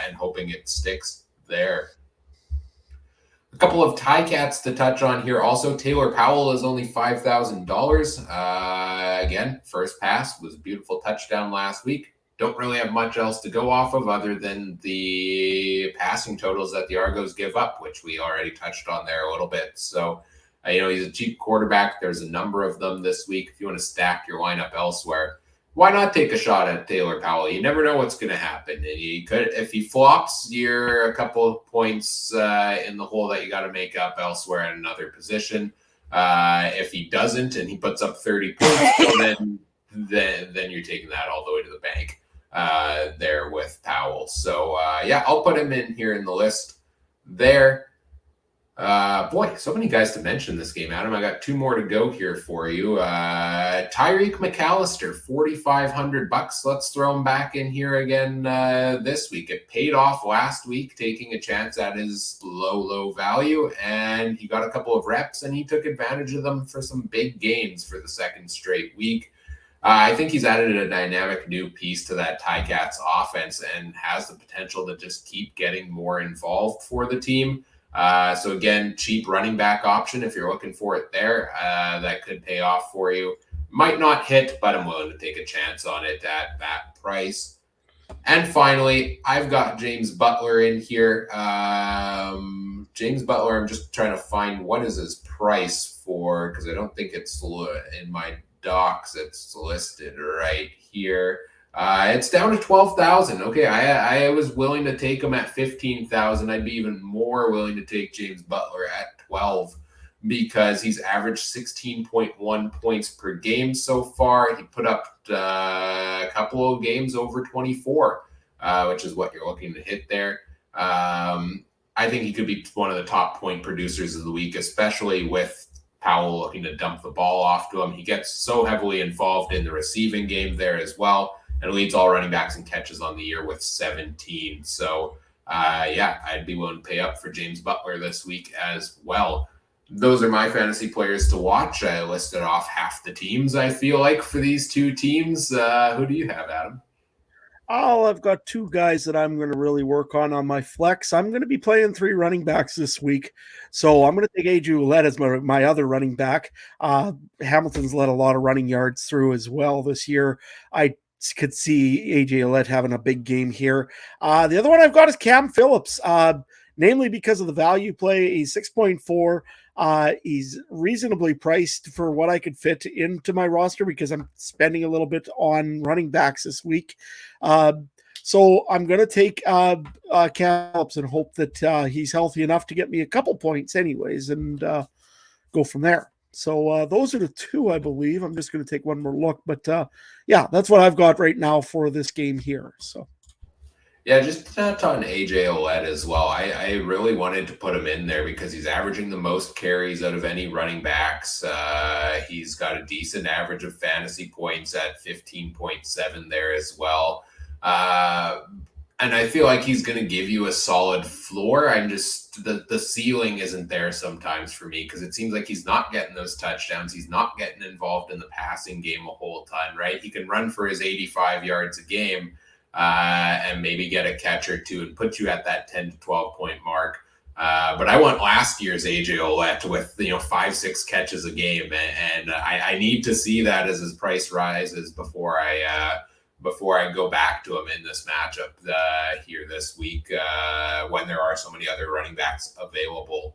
and hoping it sticks there. A couple of Ticats to touch on here. Also, Taylor Powell is only $5,000. Again, first pass was a beautiful touchdown last week. Don't really have much else to go off of other than the passing totals that the Argos give up, which we already touched on there a little bit. So He's a cheap quarterback. There's a number of them this week. If you want to stack your lineup elsewhere, why not take a shot at Taylor Powell? You never know what's going to happen. He could, if he flops, you're a couple of points in the hole that you got to make up elsewhere at another position. If he doesn't and he puts up 30 points, well, then you're taking that all the way to the bank there with Powell. So I'll put him in here in the list there. Boy, so many guys to mention this game, Adam. I got 2 more to go here for you. Tyreek McAllister, $4,500. Let's throw him back in here again this week. It paid off last week, taking a chance at his low value, and he got a couple of reps, and he took advantage of them for some big gains for the second straight week. I think he's added a dynamic new piece to that Ticats offense and has the potential to just keep getting more involved for the team. So again, cheap running back option if you're looking for it there. That could pay off for you. Might not hit, but I'm willing to take a chance on it at that price. And finally, I've got James Butler in here. James Butler, I'm just trying to find what is his price for, because I don't think it's in my docs. It's listed right here. It's down to 12,000. Okay, I was willing to take him at 15,000. I'd be even more willing to take James Butler at 12 because he's averaged 16.1 points per game so far. He put up a couple of games over 24, which is what you're looking to hit there. I think he could be one of the top point producers of the week, especially with Powell looking to dump the ball off to him. He gets so heavily involved in the receiving game there as well, and leads all running backs and catches on the year with 17. So, I'd be willing to pay up for James Butler this week as well. Those are my fantasy players to watch. I listed off half the teams, I feel like, for these 2 teams. Who do you have, Adam? Oh, I've got 2 guys that I'm going to really work on my flex. I'm going to be playing 3 running backs this week. So I'm going to take A.J. Ouellette as my other running back. Hamilton's let a lot of running yards through as well this year. I could see A.J. Ouellette having a big game here. The other one I've got is Cam Phillips, namely because of the value play. He's 6.4. He's reasonably priced for what I could fit into my roster because I'm spending a little bit on running backs this week. So I'm going to take Cam Phillips and hope that he's healthy enough to get me a couple points anyways and go from there. So those are the 2, I believe. I'm just going to take one more look. But that's what I've got right now for this game here. So. Yeah, just to touch on A.J. Ouellette as well. I really wanted to put him in there because he's averaging the most carries out of any running backs. He's got a decent average of fantasy points at 15.7 there as well. And I feel like he's going to give you a solid floor. I'm just, the ceiling isn't there sometimes for me because it seems like he's not getting those touchdowns. He's not getting involved in the passing game a whole ton, right? He can run for his 85 yards a game and maybe get a catch or 2 and put you at that 10 to 12 point mark. But I want last year's A.J. Ouellette with 5-6 catches a game, and I need to see that as his price rises before I go back to him in this matchup here this week when there are so many other running backs available.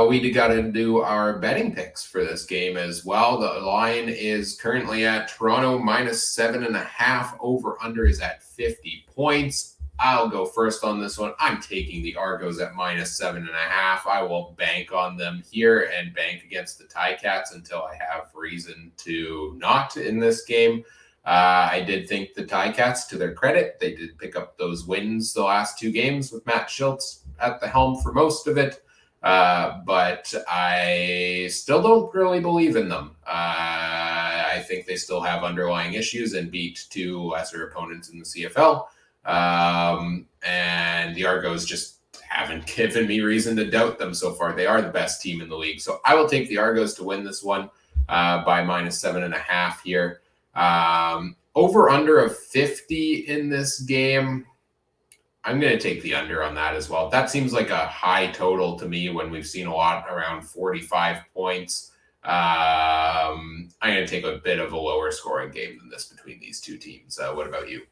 We got to do our betting picks for this game as well. The line is currently at Toronto -7.5. Over under is at 50 points. I'll go first on this one. I'm taking the Argos at -7.5. I will bank on them here and bank against the Ticats until I have reason to not in this game. I did think the Ticats, to their credit, they did pick up those wins the last 2 games with Matt Schultz at the helm for most of it. But I still don't really believe in them. I think they still have underlying issues and beat 2 lesser opponents in the CFL. And the Argos just haven't given me reason to doubt them so far. They are the best team in the league. So I will take the Argos to win this one by -7.5 here. Over under of 50 in this game. I'm going to take the under on that as well. That seems like a high total to me when we've seen a lot around 45 points. I'm going to take a bit of a lower scoring game than this between these 2 teams. What about you?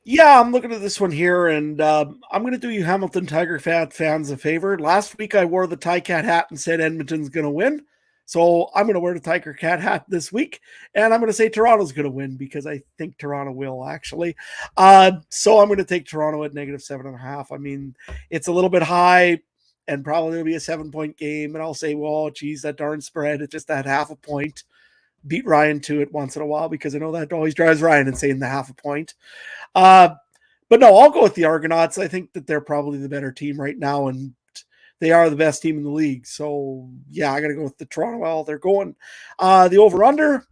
Yeah, I'm looking at this one here, and I'm going to do you Hamilton Tiger fans a favor. Last week, I wore the Cat hat and said Edmonton's going to win. So I'm going to wear the Tiger Cat hat this week, and I'm going to say Toronto's going to win because I think Toronto will actually. So I'm going to take Toronto at -7.5. I mean, it's a little bit high, and probably will be a 7-point game. And I'll say, well, geez, that darn spread, it's just that half a point. Beat Ryan to it once in a while because I know that always drives Ryan insane, the half a point. Uh, but no, I'll go with the Argonauts. I think that they're probably the better team right now, and they are the best team in the league. So yeah, I got to go with the Toronto. Well, they're going the over under.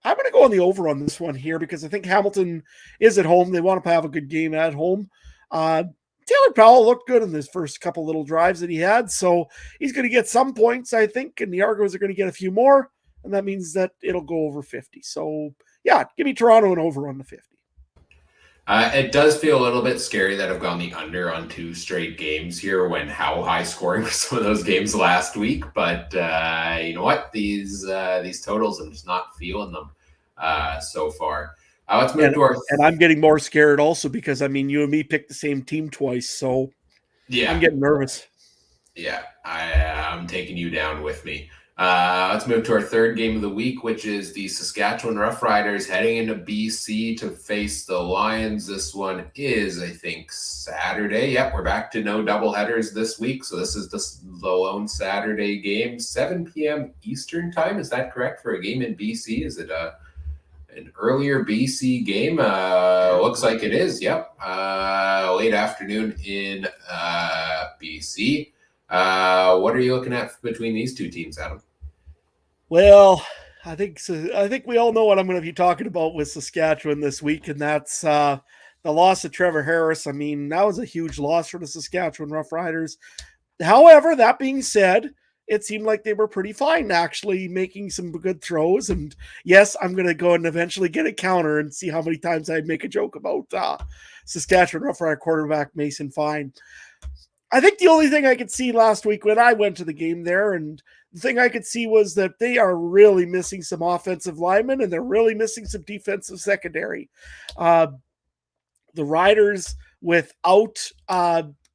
I'm going to go on the over on this one here because I think Hamilton is at home. They want to have a good game at home. Taylor Powell looked good in his first couple little drives that he had, so he's going to get some points, I think, and the Argos are going to get a few more, and that means that it'll go over 50. So yeah, give me Toronto and over on the 50. It does feel a little bit scary that I've gone the under on 2 straight games here when how high scoring were some of those games last week. But you know what? These totals, I'm just not feeling them so far. Let's move to our... And I'm getting more scared also because, I mean, you and me picked the same team twice. So yeah, I'm getting nervous. Yeah, I'm taking you down with me. Let's move to our third game of the week, which is the Saskatchewan Roughriders heading into BC to face the Lions. This one is, I think, Saturday. Yep, we're back to no doubleheaders this week. So this is the lone Saturday game, 7 p.m. Eastern time. Is that correct for a game in BC? Is it an earlier BC game? Looks like it is. Yep. Late afternoon in BC. What are you looking at between these two teams, Adam? Well, I think we all know what I'm going to be talking about with Saskatchewan this week, and that's the loss of Trevor Harris. I mean, that was a huge loss for the Saskatchewan Roughriders. However, that being said, it seemed like they were pretty fine, actually making some good throws. And yes, I'm going to go and eventually get a counter and see how many times I make a joke about Saskatchewan Roughrider quarterback Mason Fine. I think the only thing I could see last week when I went to the game there, and the thing I could see was that they are really missing some offensive linemen and they're really missing some defensive secondary. The Riders, without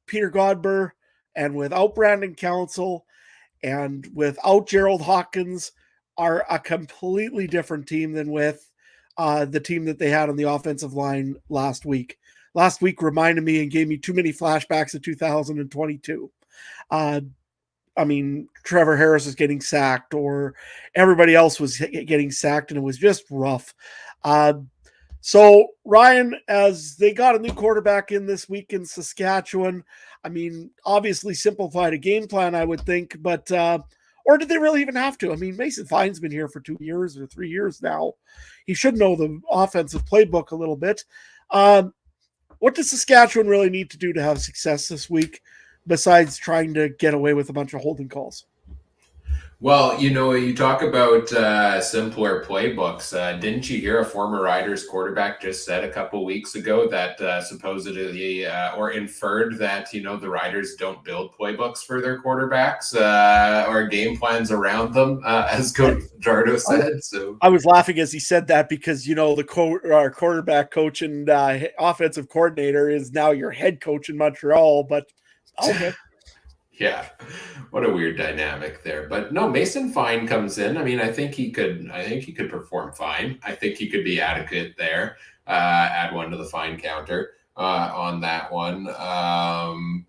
Peter Godber and without Brandon Council and without Gerald Hawkins, are a completely different team than with the team that they had on the offensive line last week. Last week reminded me and gave me too many flashbacks of 2022. I mean, Trevor Harris is getting sacked, or everybody else was getting sacked, and it was just rough. So Ryan, as they got a new quarterback in this week in Saskatchewan, I mean, obviously simplified a game plan, I would think, but or did they really even have to? I mean, Mason Fine's been here for 2 years or 3 years now. He should know the offensive playbook a little bit. What does Saskatchewan really need to do to have success this week besides trying to get away with a bunch of holding calls? Well, you know, you talk about simpler playbooks. Didn't you hear a former Riders quarterback just said a couple weeks ago that supposedly or inferred that, you know, the Riders don't build playbooks for their quarterbacks or game plans around them, as Coach Jardo said. So I was laughing as he said that because, you know, the quarterback coach and offensive coordinator is now your head coach in Montreal, but okay. Yeah, what a weird dynamic there. But no, Mason Fine comes in. I mean, I think he could perform fine. I think he could be adequate there. Add one to the fine counter on that one.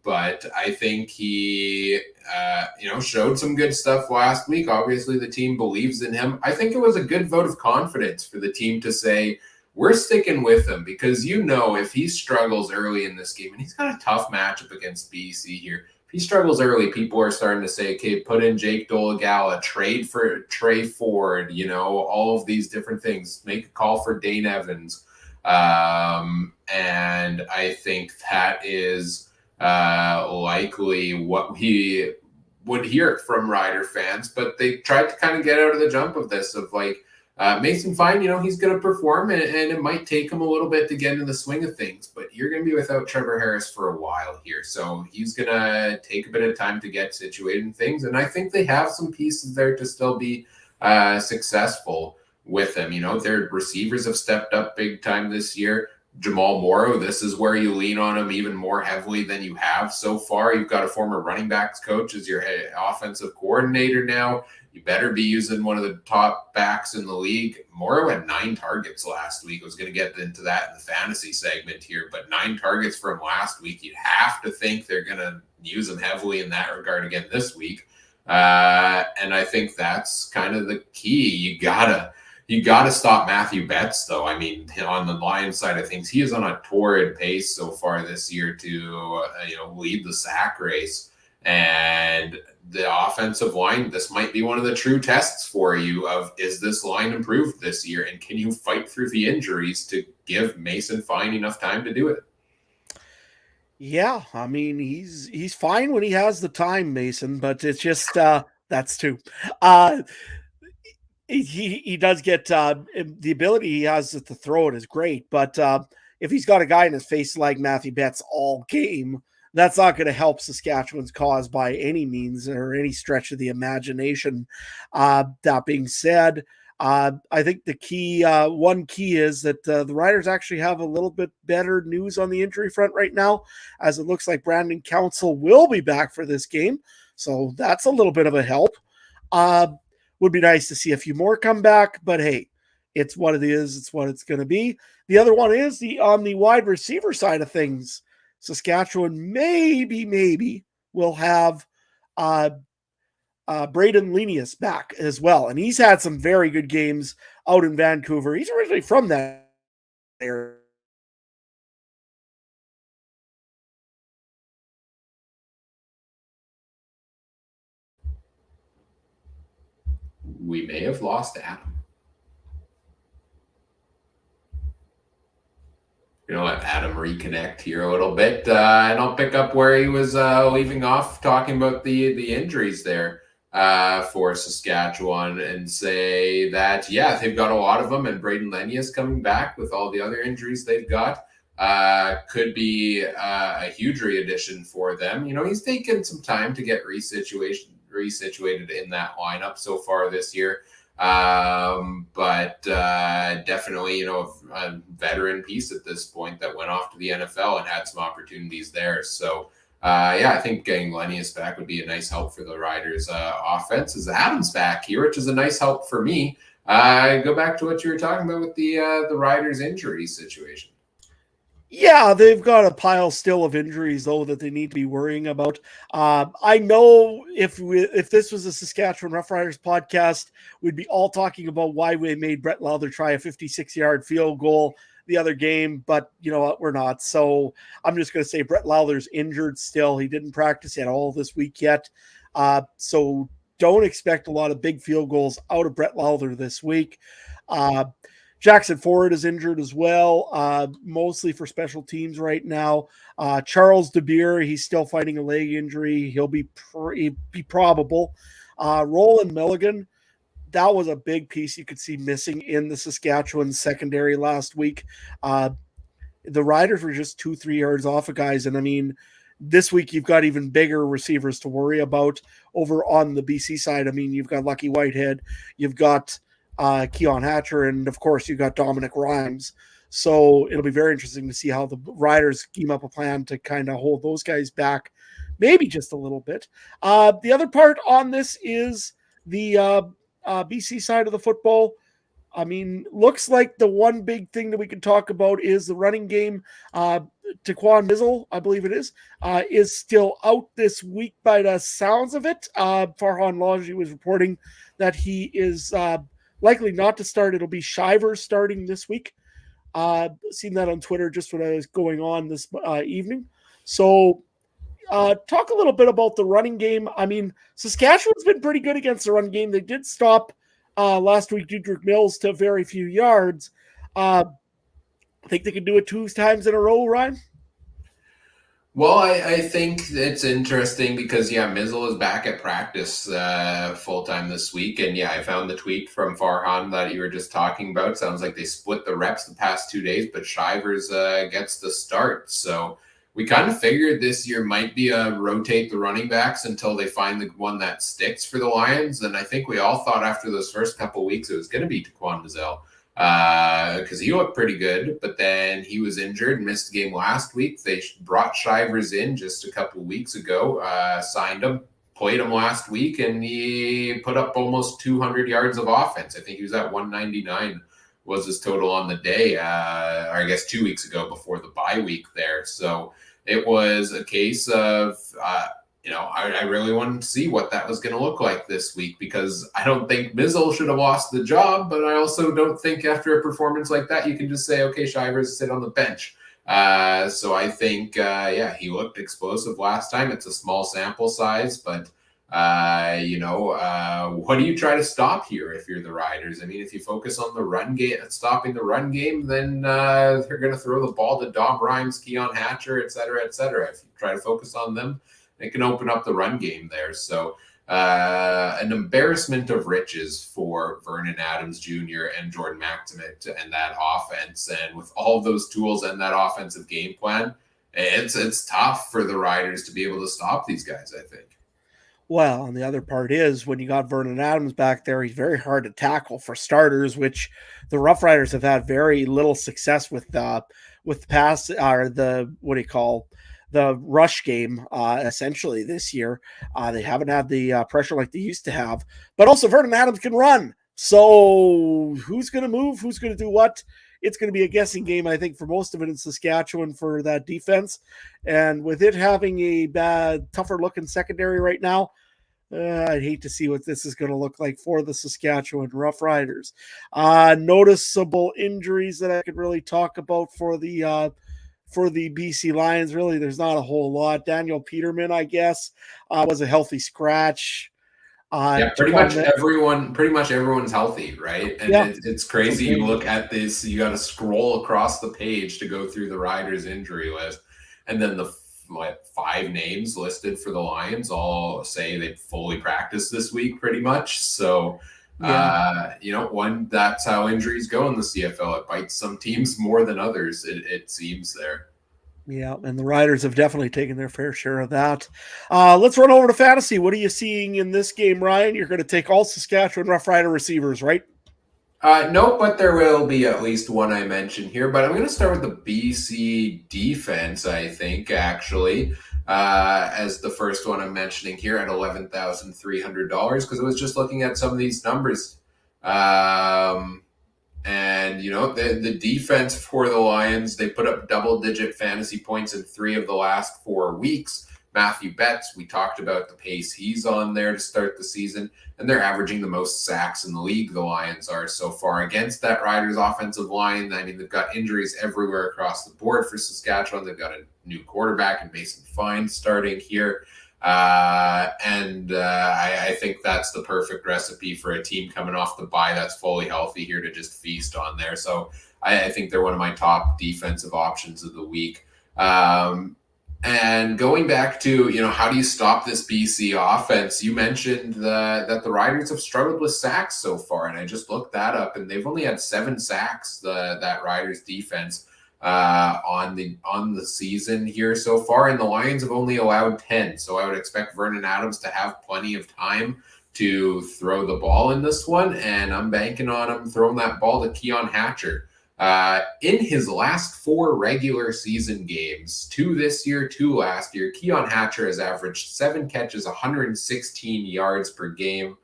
But I think he, you know, showed some good stuff last week. Obviously, the team believes in him. I think it was a good vote of confidence for the team to say, we're sticking with him because, you know, if he struggles early in this game, and he's got a tough matchup against BC here, he struggles early, people are starting to say, okay, put in Jake Dolegala, trade for Trey Ford, you know, all of these different things, make a call for Dane Evans. And I think that is likely what we would hear from Rider fans, but they tried to kind of get out of the jump of this of like, Mason Fine, you know, he's going to perform, and it might take him a little bit to get into the swing of things, but you're going to be without Trevor Harris for a while here. So he's going to take a bit of time to get situated in things. And I think they have some pieces there to still be successful with him. You know, their receivers have stepped up big time this year. Jamal Morrow, this is where you lean on him even more heavily than you have so far. You've got a former running backs coach as your offensive coordinator now. You better be using one of the top backs in the league. Morrow had 9 targets last week. I was going to get into that in the fantasy segment here, but 9 targets from last week. You'd have to think they're going to use him heavily in that regard again this week. And I think that's kind of the key. You gotta stop Matthew Betts, though. I mean, on the Lions side of things, he is on a torrid pace so far this year to lead the sack race. And the offensive line, this might be one of the true tests for you of, is this line improved this year, and can you fight through the injuries to give Mason Fine enough time to do it? Yeah, I mean he's fine when he has the time, Mason, but it's just that's too. He does get the ability he has to throw it is great, but if he's got a guy in his face like Matthew Betts all game, that's not going to help Saskatchewan's cause by any means or any stretch of the imagination. That being said, I think the key, one key is that the Riders actually have a little bit better news on the injury front right now, as it looks like Brandon Council will be back for this game. So that's a little bit of a help. Would be nice to see a few more come back, but hey, it's what it is. It's what it's going to be. The other one is on the wide receiver side of things. Saskatchewan maybe will have Braden Lenius back as well. And he's had some very good games out in Vancouver. He's originally from that area. We may have lost Adam. Let Adam reconnect here a little bit, and I'll pick up where he was leaving off, talking about the injuries there for Saskatchewan, and say that, yeah, they've got a lot of them, and Braden Lenius coming back with all the other injuries they've got could be a huge re-addition for them. He's taken some time to get resituated in that lineup so far this year. But definitely, a veteran piece at this point that went off to the NFL and had some opportunities there. So, I think getting Lenius back would be a nice help for the Riders' offense. As Adams back here, which is a nice help for me. Go back to what you were talking about with the Riders' injury situation. Yeah, they've got a pile still of injuries, though, that they need to be worrying about. I know if this was a Saskatchewan Roughriders podcast, we'd be all talking about why we made Brett Lowther try a 56-yard field goal the other game, but you know what? We're not. So I'm just going to say Brett Lowther's injured still. He didn't practice at all this week yet. So don't expect a lot of big field goals out of Brett Lowther this week. Jackson Ford is injured as well, mostly for special teams right now. Charles DeBeer, he's still fighting a leg injury. He'll be probable. Roland Milligan, that was a big piece you could see missing in the Saskatchewan secondary last week. The Riders were just 2-3 yards off of guys, and I mean, this week you've got even bigger receivers to worry about over on the BC side. I mean, you've got Lucky Whitehead, you've got Keon Hatcher, and of course you got Dominic Rhymes. So it'll be very interesting to see how the Riders scheme up a plan to kind of hold those guys back, maybe just a little bit. The other part on this is the BC side of the football. I mean, looks like the one big thing that we can talk about is the running game. Taquan Mizzle, I believe it is still out this week by the sounds of it. Farhan Lalji was reporting that he is likely not to start. It'll be Shivers starting this week. Seen that on Twitter just when I was going on this evening. So talk a little bit about the running game. I mean, Saskatchewan's been pretty good against the run game. They did stop last week Dedrick Mills to very few yards. I think they can do it 2 times in a row, Ryan. Well, I think it's interesting because, Mizzle is back at practice full-time this week. And, I found the tweet from Farhan that you were just talking about. Sounds like they split the reps the past 2 days, but Shivers gets the start. So we kind of figured this year might be a rotate the running backs until they find the one that sticks for the Lions. And I think we all thought after those first couple of weeks it was going to be Taquan Mizzle. because he looked pretty good, but then he was injured and missed the game last week. They brought Shivers in just a couple of weeks ago, signed him, played him last week, and he put up almost 200 yards of offense. I think he was at 199 was his total on the day, or I guess 2 weeks ago before the bye week there. So it was a case of, I really wanted to see what that was going to look like this week, because I don't think Mizzle should have lost the job, but I also don't think after a performance like that, you can just say, okay, Shivers, sit on the bench. So I think, he looked explosive last time. It's a small sample size, but what do you try to stop here if you're the Riders? I mean, if you focus on the run game, stopping the run game, then they're going to throw the ball to Dom Rhymes, Keon Hatcher, et cetera, et cetera. If you try to focus on them, they can open up the run game there. So an embarrassment of riches for Vernon Adams Jr. and Jordan Maximit and that offense. And with all of those tools and that offensive game plan, it's tough for the Riders to be able to stop these guys, I think. Well, and the other part is when you got Vernon Adams back there, he's very hard to tackle for starters, which the Rough Riders have had very little success with pass or the rush game essentially this year. They haven't had the pressure like they used to have, but also Vernon Adams can run. So who's going to move? Who's going to do what? It's going to be a guessing game, I think, for most of it in Saskatchewan for that defense. And with it having a tougher looking secondary right now, I'd hate to see what this is going to look like for the Saskatchewan Rough Riders. Noticeable injuries that I could really talk about for the BC Lions. Really, there's not a whole lot. Daniel Peterman, I guess, was a healthy scratch. Pretty much everyone's healthy, right? And it's crazy. You look at this, you got to scroll across the page to go through the Riders injury list, and then the 5 names listed for the Lions all say they fully practiced this week, pretty much. So, that's how injuries go in the CFL. It bites some teams more than others, it seems there. Yeah, and the Riders have definitely taken their fair share of that. Let's run over to fantasy. What are you seeing in this game, Ryan? You're going to take all Saskatchewan Rough Rider receivers, right? No, but there will be at least one I mentioned here. But I'm going to start with the BC defense, I think, actually, as the first one I'm mentioning here at $11,300, because I was just looking at some of these numbers. The defense for the Lions, they put up double-digit fantasy points in 3 of the last 4 weeks. Matthew Betts, we talked about the pace he's on there to start the season, and they're averaging the most sacks in the league, the Lions are so far against that Riders offensive line. I mean, they've got injuries everywhere across the board for Saskatchewan. They've got a new quarterback in Mason Fine starting here. I think that's the perfect recipe for a team coming off the bye that's fully healthy here to just feast on there. So I think they're one of my top defensive options of the week. And going back to, how do you stop this BC offense? You mentioned that the Riders have struggled with sacks so far, and I just looked that up, and they've only had 7 sacks, that Riders defense on the season here so far, and the Lions have only allowed 10. So I would expect Vernon Adams to have plenty of time to throw the ball in this one, and I'm banking on him throwing that ball to Keon Hatcher. In his last 4 regular season games, 2 this year, 2 last year, Keon Hatcher has averaged 7 catches, 116 yards per game.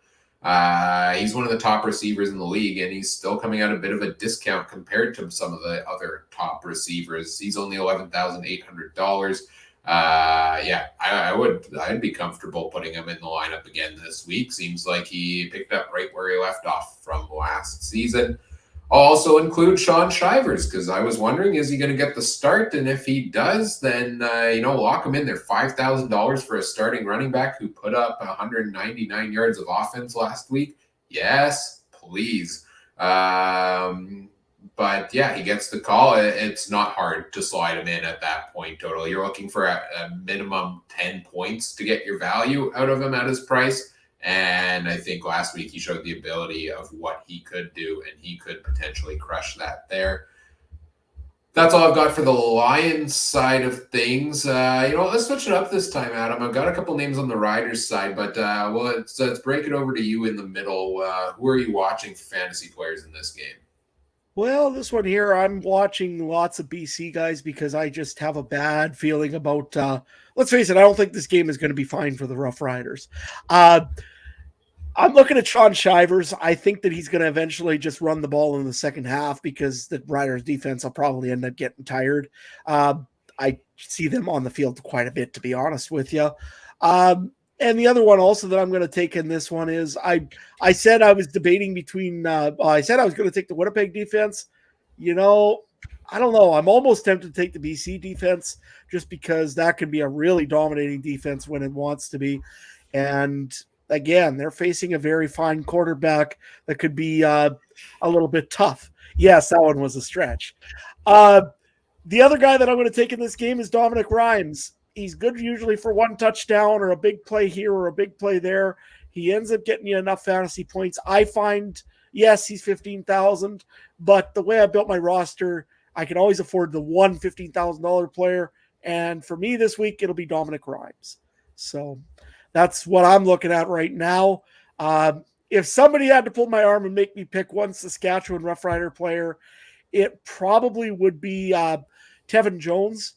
He's one of the top receivers in the league, and he's still coming at a bit of a discount compared to some of the other top receivers. He's only $11,800. I'd be comfortable putting him in the lineup again this week. Seems like he picked up right where he left off from last season. I'll also include Sean Shivers, because I was wondering, is he going to get the start? And if he does, then, lock him in there. $5,000 for a starting running back who put up 199 yards of offense last week. Yes, please. But yeah, he gets the call. It's not hard to slide him in at that point total. You're looking for a minimum 10 points to get your value out of him at his price. And I think last week he showed the ability of what he could do, and he could potentially crush that there. That's all I've got for the Lions side of things. Let's switch it up this time, Adam. I've got a couple names on the Riders side, but let's break it over to you in the middle. Who are you watching for fantasy players in this game? Well, this one here, I'm watching lots of BC guys because I just have a bad feeling about. Let's face it, I don't think this game is going to be fine for the Rough Riders. Uh, I'm looking at Sean Shivers. I think that he's going to eventually just run the ball in the second half because the Riders' defense will probably end up getting tired. Uh, I see them on the field quite a bit, to be honest with you. And the other one also that I'm going to take in this one is I said I was debating between. I said I was going to take the Winnipeg defense. You know, I don't know. I'm almost tempted to take the BC defense just because that can be a really dominating defense when it wants to be. And again, they're facing a very fine quarterback that could be a little bit tough. Yes, that one was a stretch. Uh, the other guy that I'm going to take in this game is Dominic Rhymes. He's good usually for one touchdown or a big play here or a big play there. He ends up getting you enough fantasy points. I find, yes, he's 15,000, but the way I built my roster, I can always afford the one $15,000 player. And for me this week, it'll be Dominic Rhymes. So that's what I'm looking at right now. If somebody had to pull my arm and make me pick one Saskatchewan Rough Rider player, it probably would be Tevin Jones.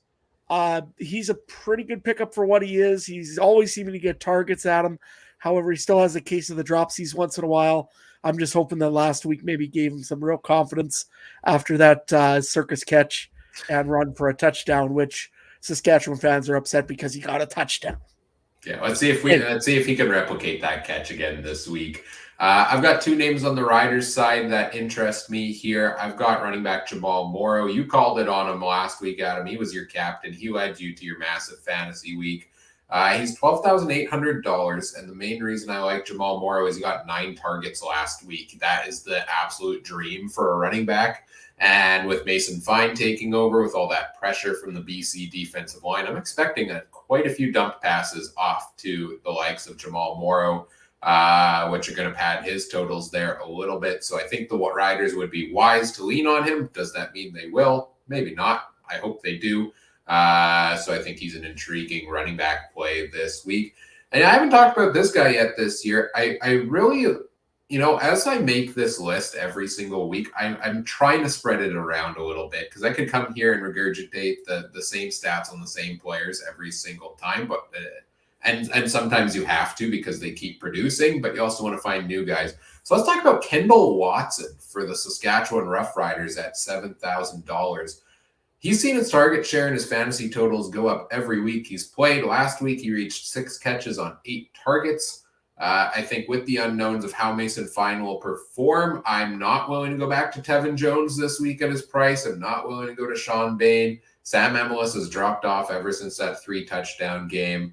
He's a pretty good pickup for what he is. He's always seeming to get targets at him. However, he still has a case of the dropsies once in a while. I'm just hoping that last week maybe gave him some real confidence after that circus catch and run for a touchdown, which Saskatchewan fans are upset because he got a touchdown. Yeah, let's see if he can replicate that catch again this week. I've got two names on the Riders side that interest me here. I've got running back Jamal Morrow. You called it on him last week, Adam. He was your captain. He led you to your massive fantasy week. He's $12,800, and the main reason I like Jamal Morrow is he got 9 targets last week. That is the absolute dream for a running back. And with Mason Fine taking over, with all that pressure from the BC defensive line, I'm expecting quite a few dump passes off to the likes of Jamal Morrow, which are going to pad his totals there a little bit. So I think the Riders would be wise to lean on him. Does that mean they will? Maybe not. I hope they do. So I think he's an intriguing running back play this week. And I haven't talked about this guy yet this year. I really, as I make this list every single week, I'm trying to spread it around a little bit because I could come here and regurgitate the same stats on the same players every single time, but and sometimes you have to because they keep producing, but you also want to find new guys. So let's talk about Kendall Watson for the Saskatchewan Roughriders at $7,000. He's seen his target share and his fantasy totals go up every week he's played. Last week, he reached 6 catches on 8 targets. I think with the unknowns of how Mason Fine will perform, I'm not willing to go back to Tevin Jones this week at his price. I'm not willing to go to Sean Bain. Sam Emelis has dropped off ever since that 3-touchdown game.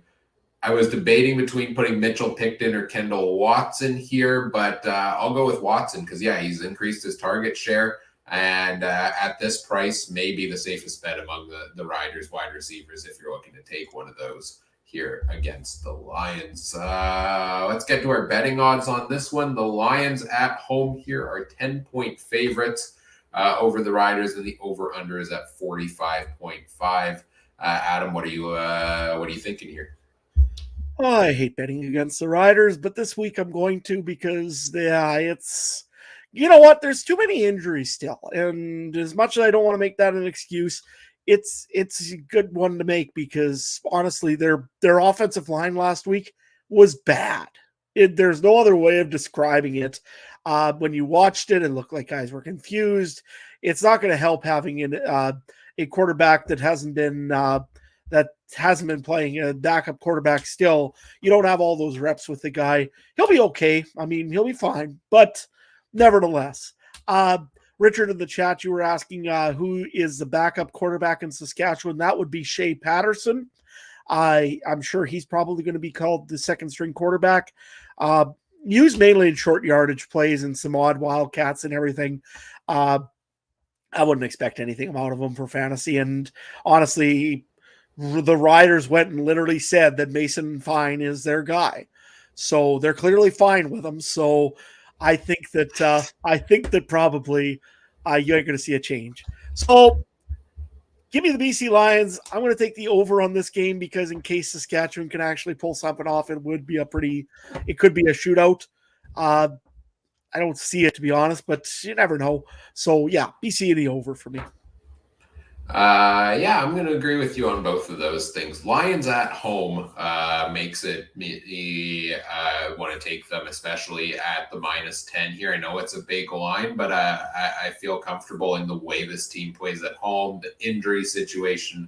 I was debating between putting Mitchell Picton or Kendall Watson here, but I'll go with Watson because, yeah, he's increased his target share. And at this price, maybe the safest bet among the Riders wide receivers if you're looking to take one of those here against the Lions. Let's get to our betting odds on this one. The Lions at home here are 10-point favorites over the Riders, and the over/under is at 45.5. Adam, what are you thinking here? Oh, I hate betting against the Riders, but this week I'm going to because it's, you know what? There's too many injuries still, and as much as I don't want to make that an excuse, it's a good one to make because honestly, their offensive line last week was bad. There's no other way of describing it. When you watched it, it looked like guys were confused. It's not going to help having a quarterback that hasn't been playing, a backup quarterback still. You don't have all those reps with the guy. He'll be okay. I mean, he'll be fine, but nevertheless, Richard in the chat, you were asking who is the backup quarterback in Saskatchewan. That would be Shea Patterson. I'm sure he's probably going to be called the second string quarterback. Used mainly in short yardage plays and some odd wildcats and everything. I wouldn't expect anything out of him for fantasy. And honestly, the Riders went and literally said that Mason Fine is their guy. So they're clearly fine with him. So I think that probably you ain't going to see a change. So give me the BC Lions. I'm going to take the over on this game because in case Saskatchewan can actually pull something off, it could be a shootout. I don't see it, to be honest, but you never know. So yeah, BC in the over for me. Yeah, I'm going to agree with you on both of those things. Lions at home makes it me want to take them, especially at the -10 here. I know it's a big line, but I feel comfortable in the way this team plays at home. The injury situation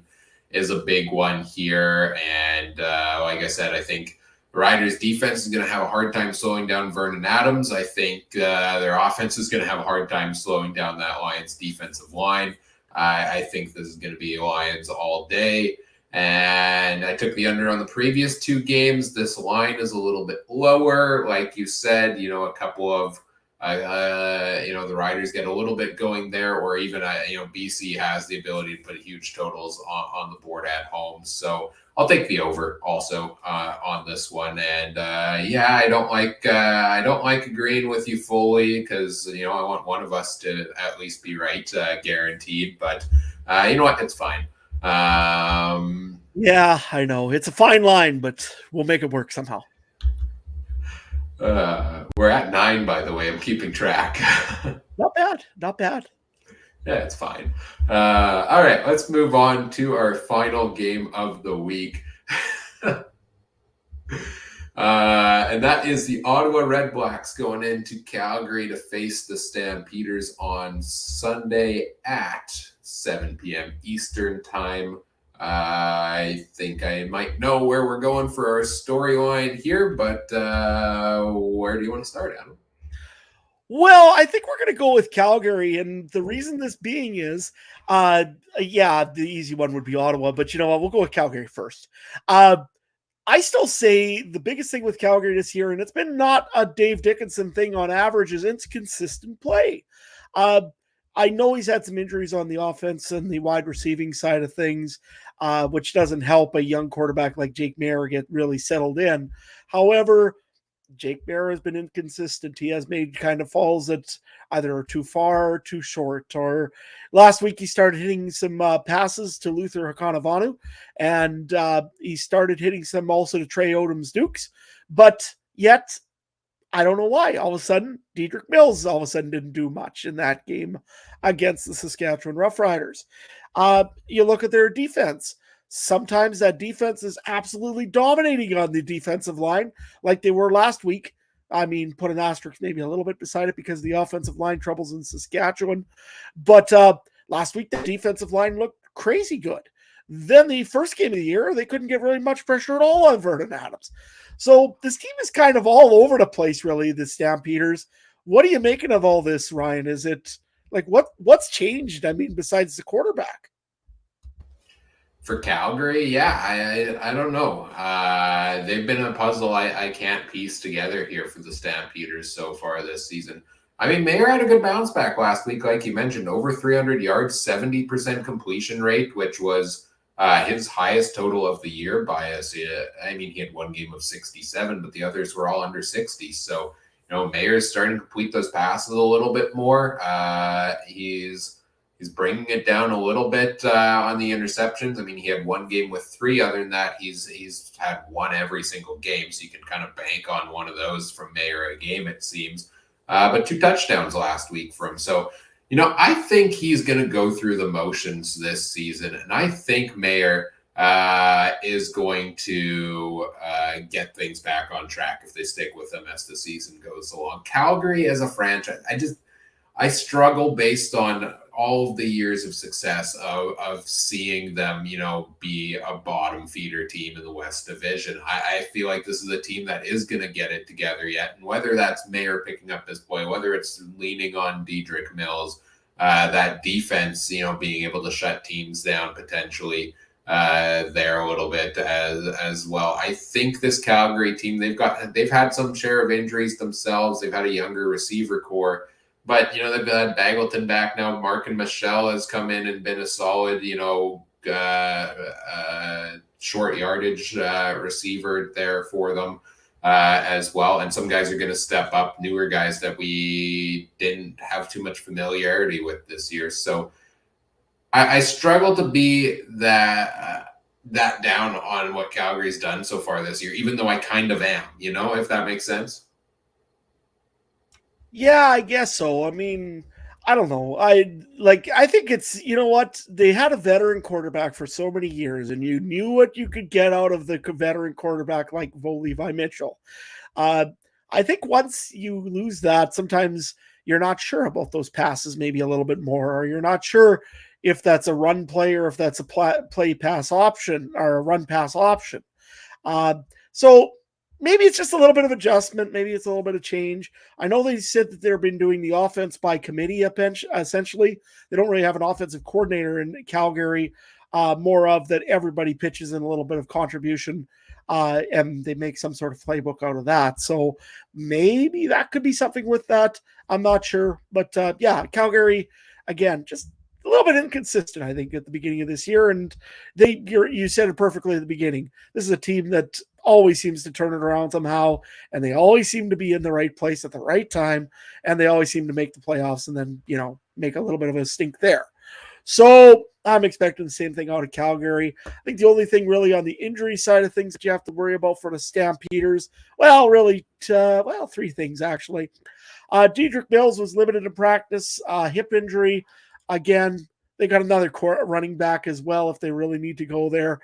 is a big one here. And like I said, I think the Riders' defense is going to have a hard time slowing down Vernon Adams. I think their offense is going to have a hard time slowing down that Lions defensive line. I think this is going to be Lions all day. And I took the under on the previous two games. This line is a little bit lower. Like you said, a couple of, the Riders get a little bit going there, or even, BC has the ability to put huge totals on the board at home. So I'll take the over also on this one. And I don't like agreeing with you fully because I want one of us to at least be right, guaranteed. But you know what? It's fine. Yeah, I know it's a fine line, but we'll make it work somehow. We're at 9, by the way. I'm keeping track. Not bad. Not bad. Yeah, it's fine. All right, let's move on to our final game of the week. And that is the Ottawa Red Blacks going into Calgary to face the Stampeders on Sunday at 7 p.m. Eastern Time. I think I might know where we're going for our storyline here, but where do you want to start, Adam? Well, I think we're going to go with Calgary, and the reason this being is, the easy one would be Ottawa, but you know what? We'll go with Calgary first. I still say the biggest thing with Calgary this year, and it's been not a Dave Dickinson thing on average, is inconsistent play. I know he's had some injuries on the offense and the wide receiving side of things, which doesn't help a young quarterback like Jake Maier get really settled in. However, Jake Maier has been inconsistent. He has made kind of falls that either are too far or too short. Or last week he started hitting some passes to Luther Hakanavanu, and he started hitting some also to Trey Odom's Dukes. But yet, I don't know why. All of a sudden, Dedrick Mills all of a sudden didn't do much in that game against the Saskatchewan Roughriders. You look at their defense. Sometimes that defense is absolutely dominating on the defensive line, like they were last week. I mean, put an asterisk maybe a little bit beside it because of the offensive line troubles in Saskatchewan. But last week, the defensive line looked crazy good. Then the first game of the year, they couldn't get really much pressure at all on Vernon Adams. So this team is kind of all over the place, really, the Stampeders. What are you making of all this, Ryan? Is it like what's changed? I mean, besides the quarterback? For Calgary, yeah, I don't know. They've been a puzzle I can't piece together here for the Stampeders so far this season. I mean, Maier had a good bounce back last week, like you mentioned, over 300 yards, 70% completion rate, which was his highest total of the year by us. I mean, he had one game of 67, but the others were all under 60. So, Maier's starting to complete those passes a little bit more. He's bringing it down a little bit on the interceptions. I mean, he had one game with 3. Other than that, he's had one every single game, so you can kind of bank on one of those from Maier a game, it seems. But 2 touchdowns last week from him. So, I think he's going to go through the motions this season, and I think Maier is going to get things back on track if they stick with him as the season goes along. Calgary as a franchise, I struggle based on all of the years of success of seeing them, be a bottom feeder team in the West Division. I feel like this is a team that is going to get it together yet. And whether that's Maier picking up this play, whether it's leaning on Dedrick Mills, that defense, being able to shut teams down potentially there a little bit as well. I think this Calgary team, they've had some share of injuries themselves. They've had a younger receiver core. But, they've got Bagleton back now. Markin Michelle has come in and been a solid, short yardage receiver there for them as well. And some guys are going to step up, newer guys that we didn't have too much familiarity with this year. So I struggle to be that down on what Calgary's done so far this year, even though I kind of am, if that makes sense. Yeah, I guess so. I mean, I don't know. I think it's, you know what? They had a veteran quarterback for so many years, and you knew what you could get out of the veteran quarterback like Levi Mitchell. Uh, I think once you lose that, sometimes you're not sure about those passes, maybe a little bit more, or you're not sure if that's a run play or if that's a play pass option or a run pass option. Uh, so maybe it's just a little bit of adjustment. Maybe it's a little bit of change. I know they said that they've been doing the offense by committee, essentially. They don't really have an offensive coordinator in Calgary, more of that everybody pitches in a little bit of contribution. And they make some sort of playbook out of that. So maybe that could be something with that. I'm not sure. But yeah, Calgary, again, just a little bit inconsistent, I think, at the beginning of this year. And you said it perfectly at the beginning. This is a team that always seems to turn it around somehow, and they always seem to be in the right place at the right time, and they always seem to make the playoffs and then, make a little bit of a stink there. So I'm expecting the same thing out of Calgary. I think the only thing really on the injury side of things that you have to worry about for the Stampeders, well, really, three things actually. Dedrick Mills was limited in practice, hip injury. Again, they got another running back as well if they really need to go there.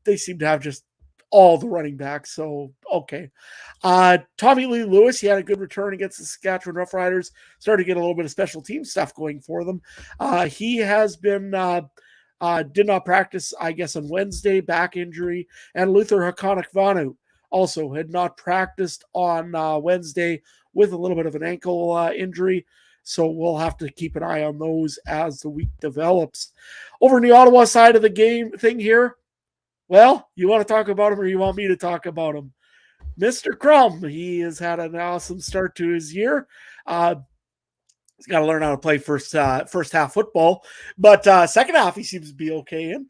They seem to have just all the running backs, so okay. Tommy Lee Lewis, he had a good return against the Saskatchewan Roughriders, started to get a little bit of special team stuff going for them. He has been did not practice, I guess, on Wednesday, back injury, and Luther Hakonakvanu also had not practiced on Wednesday with a little bit of an ankle injury. So we'll have to keep an eye on those as the week develops. Over in the Ottawa side of the game thing here, well, you want to talk about him or you want me to talk about him? Mr. Crum, he has had an awesome start to his year. He's got to learn how to play first half football, but second half he seems to be okay in.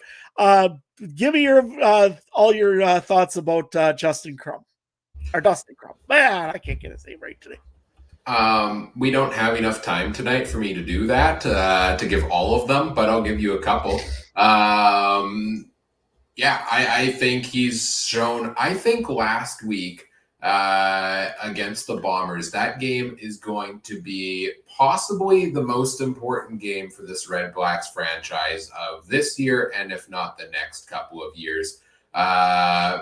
Give me your all your thoughts about Justin Crum or Dustin Crum. Man, I can't get his name right today. We don't have enough time tonight for me to do that, to give all of them, but I'll give you a couple. Yeah, I think he's shown. I think last week against the Bombers, that game is going to be possibly the most important game for this Red Blacks franchise of this year, and if not the next couple of years,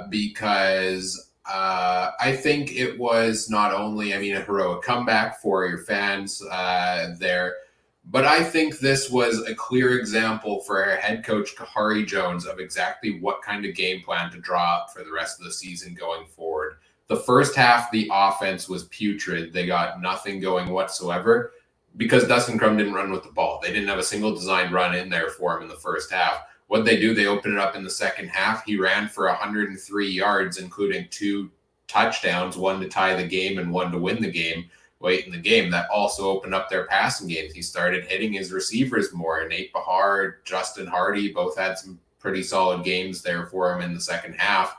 because I think it was not only, I mean, a heroic comeback for your fans there. But I think this was a clear example for head coach Kahari Jones of exactly what kind of game plan to draw up for the rest of the season going forward. The first half, the offense was putrid. They got nothing going whatsoever because Dustin Crum didn't run with the ball. They didn't have a single designed run in there for him in the first half. What they do, they open it up in the second half. He ran for 103 yards, including 2 touchdowns, one to tie the game and one to win the game late in the game. That also opened up their passing games. He started hitting his receivers more. Nate Bahar, Justin Hardy both had some pretty solid games there for him in the second half.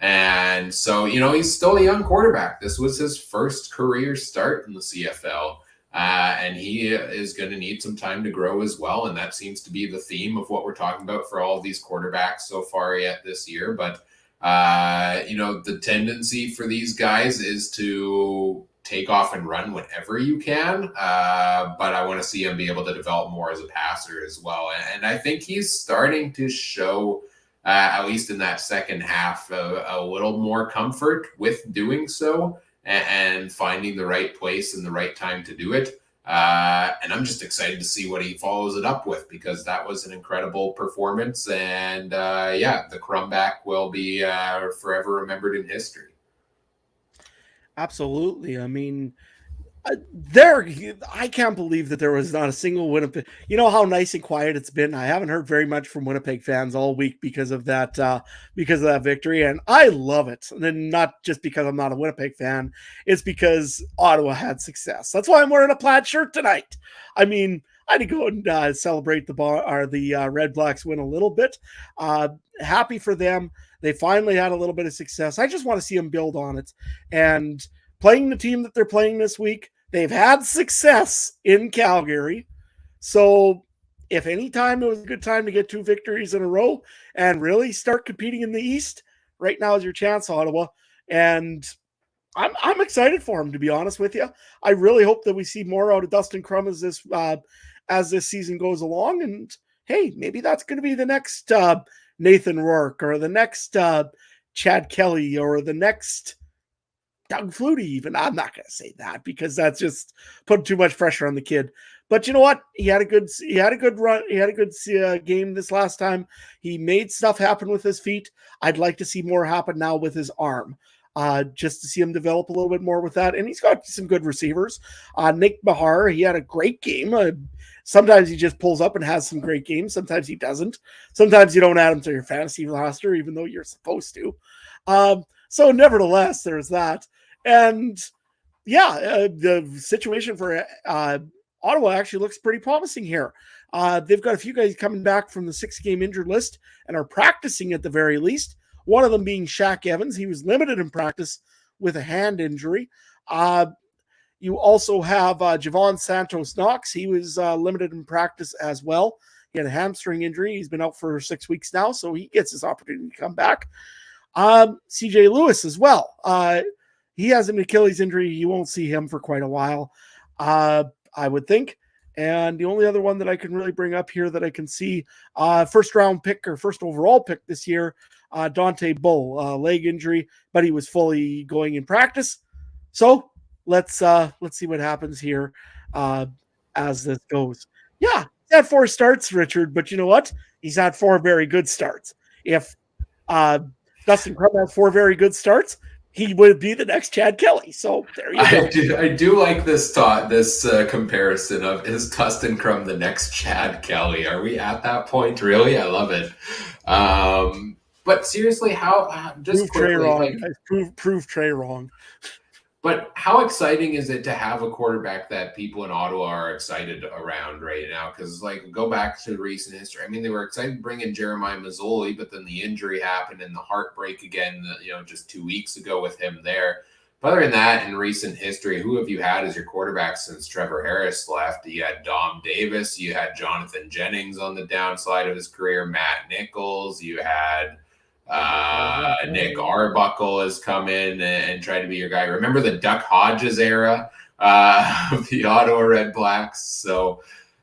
And so, he's still a young quarterback. This was his first career start in the CFL. And he is going to need some time to grow as well. And that seems to be the theme of what we're talking about for all of these quarterbacks so far yet this year. But, the tendency for these guys is to take off and run whenever you can. But I want to see him be able to develop more as a passer as well. And I think he's starting to show, at least in that second half, a little more comfort with doing so and finding the right place and the right time to do it. And I'm just excited to see what he follows it up with, because that was an incredible performance. And the Crumback will be forever remembered in history. Absolutely. I mean, I can't believe that there was not a single Winnipeg. You know how nice and quiet it's been. I haven't heard very much from Winnipeg fans all week because of that victory, and I love it. And then not just because I'm not a Winnipeg fan, it's because Ottawa had success. That's why I'm wearing a plaid shirt tonight. I mean, I had to go and celebrate the Red Blacks win a little bit. Happy for them. They finally had a little bit of success. I just want to see them build on it. And playing the team that they're playing this week, they've had success in Calgary. So if any time it was a good time to get 2 victories in a row and really start competing in the East, right now is your chance, Ottawa. And I'm excited for him, to be honest with you. I really hope that we see more out of Dustin Crum as this season goes along. And hey, maybe that's going to be the next Nathan Rourke or the next Chad Kelly or the next Doug Flutie. Even I'm not going to say that because that's just putting too much pressure on the kid. But you know what? He had a good run. He had a good game this last time. He made stuff happen with his feet. I'd like to see more happen now with his arm. Just to see him develop a little bit more with that. And he's got some good receivers. Nick Bahar, he had a great game. Sometimes he just pulls up and has some great games. Sometimes he doesn't. Sometimes you don't add him to your fantasy roster, even though you're supposed to. So nevertheless, there's that. And yeah, the situation for Ottawa actually looks pretty promising here. They've got a few guys coming back from the 6-game injured list and are practicing at the very least. One of them being Shaq Evans. He was limited in practice with a hand injury. You also have Javon Santos-Knox. He was limited in practice as well. He had a hamstring injury. He's been out for 6 weeks now, so he gets his opportunity to come back. CJ Lewis as well. He has an Achilles injury. You won't see him for quite a while, I would think. And the only other one that I can really bring up here that I can see, first overall pick this year, Dante Bull, leg injury, but he was fully going in practice. So let's see what happens here as this goes. Yeah, he's had 4 starts, Richard, but you know what? He's had 4 very good starts. If Dustin Crum had 4 very good starts, he would be the next Chad Kelly. So there you go. I do like this comparison of, is Dustin Crum the next Chad Kelly? Are we at that point? Really? I love it. But seriously, how just prove quickly, Trey wrong, guys. Prove Trey wrong. But how exciting is it to have a quarterback that people in Ottawa are excited around right now? Because, go back to recent history. I mean, they were excited to bring in Jeremiah Mazzoli, but then the injury happened and the heartbreak again, just 2 weeks ago with him there. But other than that, in recent history, who have you had as your quarterback since Trevor Harris left? You had Dom Davis. You had Jonathan Jennings on the downside of his career. Matt Nichols. You had Nick Arbuckle has come in and tried to be your guy. Remember the Duck Hodges era of the Ottawa Red Blacks? So,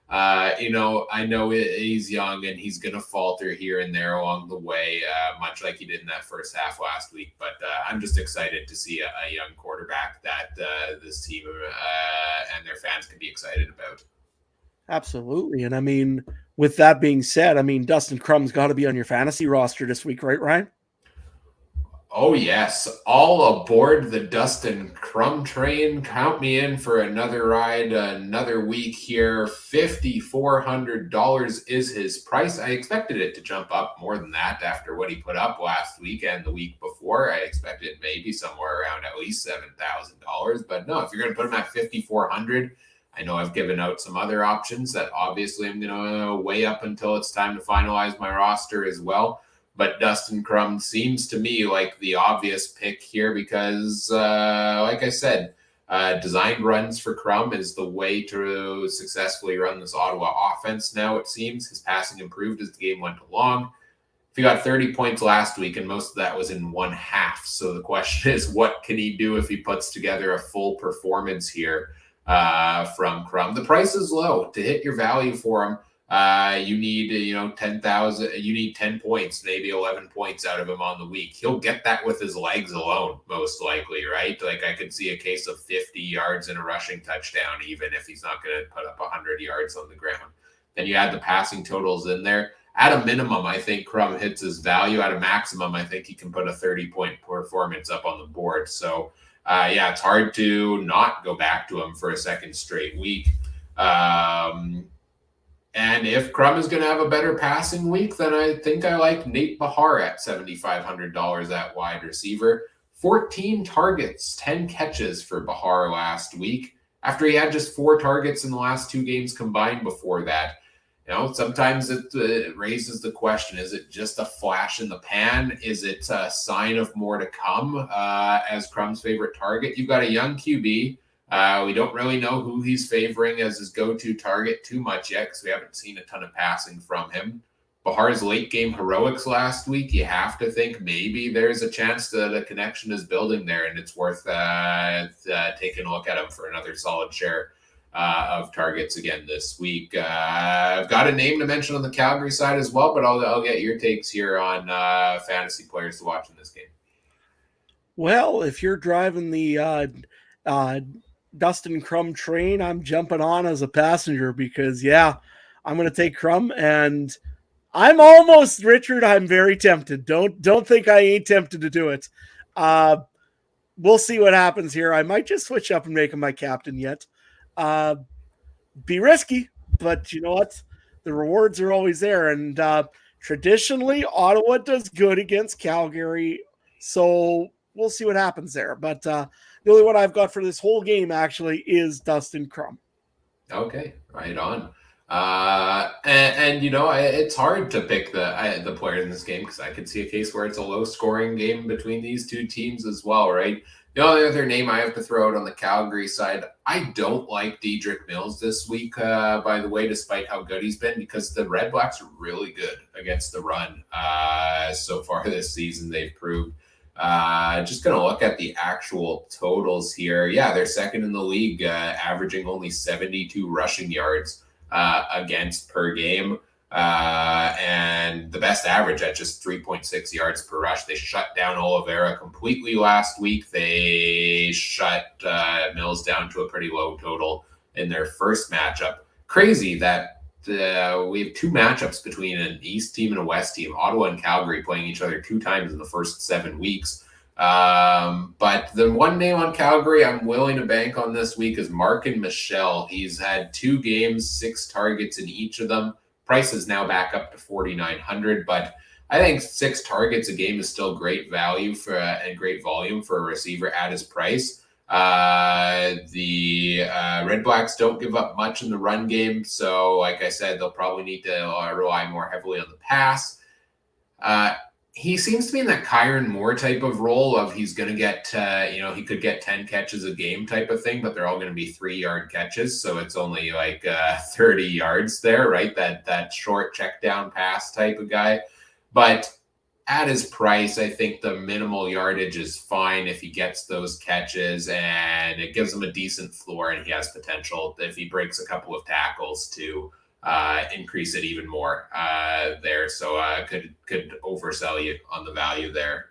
I know he's young and he's going to falter here and there along the way, much like he did in that first half last week. But I'm just excited to see a young quarterback that this team and their fans can be excited about. Absolutely. And I mean, with that being said, I mean, Dustin Crum's got to be on your fantasy roster this week, right, Ryan? Oh, yes. All aboard the Dustin Crum train. Count me in for another ride, another week here. $5,400 is his price. I expected it to jump up more than that after what he put up last week and the week before. I expected maybe somewhere around at least $7,000. But no, if you're going to put him at $5,400, I know I've given out some other options that obviously I'm going to weigh up until it's time to finalize my roster as well. But Dustin Crum seems to me like the obvious pick here because, like I said, designed runs for Crum is the way to successfully run this Ottawa offense now, it seems. His passing improved as the game went along. He got 30 points last week, and most of that was in one half. So the question is, what can he do if he puts together a full performance here from Crum? The price is low. To hit your value for him, you need 10,000. You need 10 points, maybe 11 points out of him on the week. He'll get that with his legs alone, most likely, right? Like I could see a case of 50 yards and a rushing touchdown, even if he's not going to put up 100 yards on the ground. Then you add the passing totals in there. At a minimum, I think Crum hits his value. At a maximum, I think he can put a 30-point performance up on the board. So, it's hard to not go back to him for a second straight week. And if Crum is going to have a better passing week, then I think I like Nate Bahar at $7,500 at wide receiver. 14 targets, 10 catches for Bahar last week, after he had just 4 targets in the last 2 games combined before that. Sometimes it raises the question, is it just a flash in the pan? Is it a sign of more to come as Crum's favorite target? You've got a young QB. We don't really know who he's favoring as his go-to target too much yet because we haven't seen a ton of passing from him. Bahar's late game heroics last week, you have to think maybe there's a chance that a connection is building there, and it's worth taking a look at him for another solid share of targets again this week. I've got a name to mention on the Calgary side as well, but I'll get your takes here on fantasy players to watch in this game. Well, if you're driving the Dustin Crum train, I'm jumping on as a passenger because, yeah, I'm going to take Crum, and I'm almost, Richard, I'm very tempted. Don't think I ain't tempted to do it. We'll see what happens here. I might just switch up and make him my captain yet. Be risky, but you know what? The rewards are always there. And traditionally, Ottawa does good against Calgary. So we'll see what happens there. But the only one I've got for this whole game actually is Dustin Crum. Okay, right on. And you know, it's hard to pick the player in this game because I could see a case where it's a low scoring game between these two teams as well, right? The only other name I have to throw out on the Calgary side, I don't like Dedrick Mills this week, by the way, despite how good he's been, because the Red Blacks are really good against the run so far this season, they've proved. Just going to look at the actual totals here. Yeah, they're second in the league, averaging only 72 rushing yards against per game. And the best average at just 3.6 yards per rush. They shut down Oliveira completely last week. They shut Mills down to a pretty low total in their first matchup. Crazy that we have two matchups between an East team and a West team, Ottawa and Calgary, playing each other 2 times in the first 7 weeks. But the one name on Calgary I'm willing to bank on this week is Markin Michel. He's had 2 games, 6 targets in each of them. Price is now back up to 4,900, but I think 6 targets a game is still great value for and great volume for a receiver at his price. The Red Blacks don't give up much in the run game, so like I said, they'll probably need to rely more heavily on the pass. He seems to be in that Kyron Moore type of role of he's going to get, he could get 10 catches a game type of thing, but they're all going to be 3-yard catches. So it's only like 30 yards there, right? That short check down pass type of guy. But at his price, I think the minimal yardage is fine if he gets those catches, and it gives him a decent floor, and he has potential if he breaks a couple of tackles to increase it even more there. So could oversell you on the value there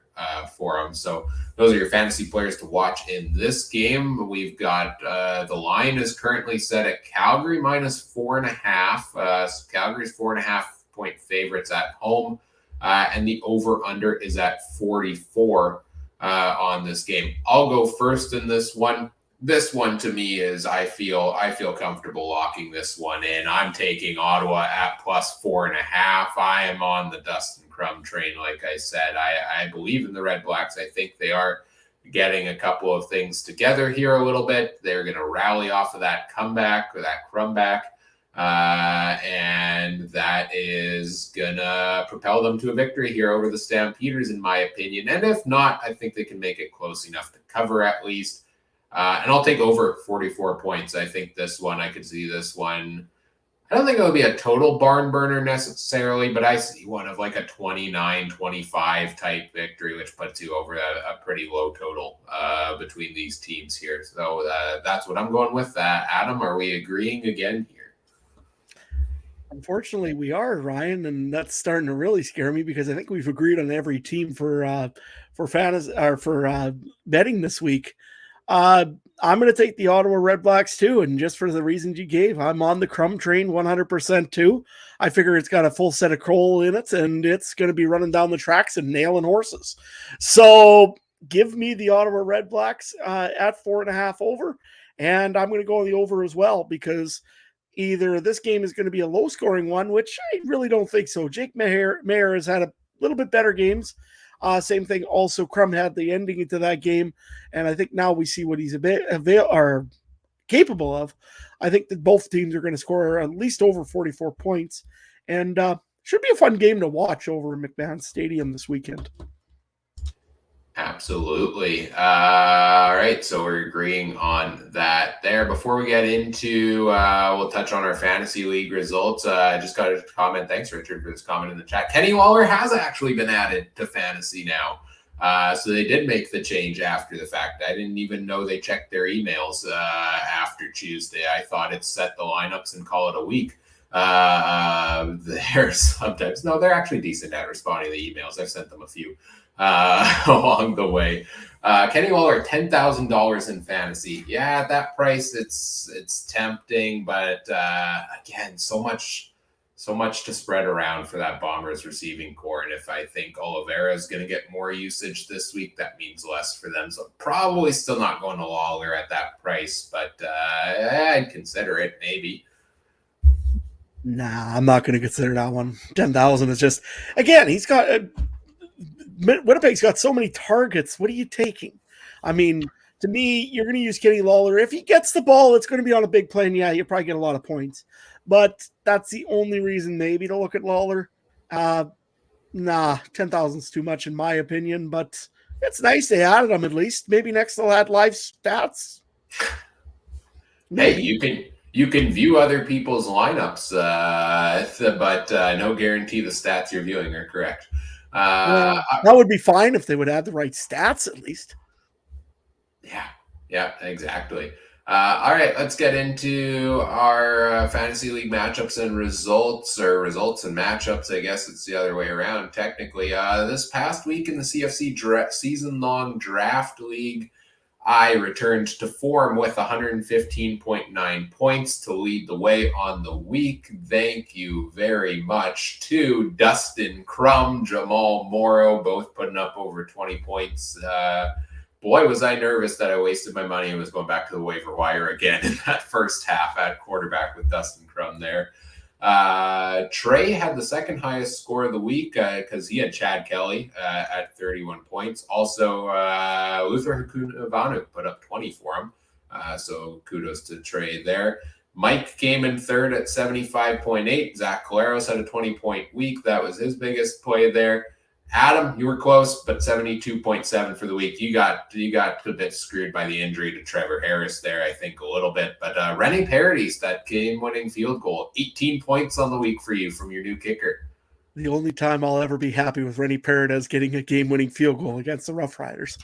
for him. So those are your fantasy players to watch in this game. We've got the line is currently set at Calgary minus 4.5. So Calgary's 4.5 point favorites at home. And the over-under is at 44 on this game. I'll go first in this one. This one to me is I feel comfortable locking this one in. I'm taking Ottawa at plus 4.5. I am on the Dustin Crum train, like I said. I believe in the Red Blacks. I think they are getting a couple of things together here a little bit. They're going to rally off of that comeback or that Crumback. And that is gonna propel them to a victory here over the Stampeders, in my opinion. And if not, I think they can make it close enough to cover at least. And I'll take over 44 points. I think this one, I could see this one. I don't think it'll be a total barn burner necessarily, but I see one of like a 29-25 type victory, which puts you over a pretty low total between these teams here. So that's what I'm going with. Adam, are we agreeing again here? Unfortunately, we are, Ryan, and that's starting to really scare me because I think we've agreed on every team for fantasy or for betting this week. I'm going to take the Ottawa Red Blacks too, and just for the reasons you gave, I'm on the Crum train 100% too. I figure it's got a full set of coal in it, and it's going to be running down the tracks and nailing horses. So give me the Ottawa Red Blacks at 4.5 over, and I'm going to go on the over as well because either this game is going to be a low-scoring one, which I really don't think so. Jake Mayer has had a little bit better games. Same thing. Also, Crum had the ending into that game, and I think now we see what he's capable of. I think that both teams are going to score at least over 44 points, and should be a fun game to watch over in McMahon Stadium this weekend. Absolutely. All right. So we're agreeing on that there. Before we get into, we'll touch on our fantasy league results. I just got a comment. Thanks, Richard, for this comment in the chat. Kenny Waller has actually been added to fantasy now. So they did make the change after the fact. I didn't even know they checked their emails after Tuesday. I thought it set the lineups and call it a week. They're sometimes, no, they're actually decent at responding to the emails. I've sent them a few along the way. Kenny Waller, $10,000 in fantasy. Yeah, at that price, it's tempting, but again, so much to spread around for that Bombers receiving core. And if I think Oliveira is going to get more usage this week, that means less for them. So probably still not going to Lawler at that price, but I'd consider it maybe. Nah, I'm not going to consider that one. 10,000 is just, again, he's got Winnipeg's got so many targets. What are you taking? I mean, to me, you're going to use Kenny Lawler. If he gets the ball, it's going to be on a big play, and yeah, you'll probably get a lot of points. But that's the only reason maybe to look at Lawler. Nah, 10,000 is too much in my opinion, but it's nice they added him at least. Maybe next they'll add live stats. Maybe. Hey, you can view other people's lineups, but no guarantee the stats you're viewing are correct. Well, that would be fine if they would add the right stats at least. Yeah, exactly. All right, let's get into our fantasy league matchups and results, or results and matchups. I guess it's the other way around, technically. This past week in the CFC season-long draft league, I returned to form with 115.9 points to lead the way on the week. Thank you very much to Dustin Crum, Jamal Morrow, both putting up over 20 points. Boy, was I nervous that I wasted my money and was going back to the waiver wire again in that first half at quarterback with Dustin Crum there. Trey had the second highest score of the week because he had Chad Kelly at 31 points. Also, Luther Hakunavanu put up 20 for him. So kudos to Trey there. Mike came in third at 75.8. Zach Collaros had a 20-point week. That was his biggest play there. Adam, you were close, but 72.7 for the week. You got a bit screwed by the injury to Trevor Harris there, I think, a little bit. But Rennie Paredes, that game-winning field goal, 18 points on the week for you from your new kicker. The only time I'll ever be happy with Rennie Paredes getting a game-winning field goal against the Rough Riders.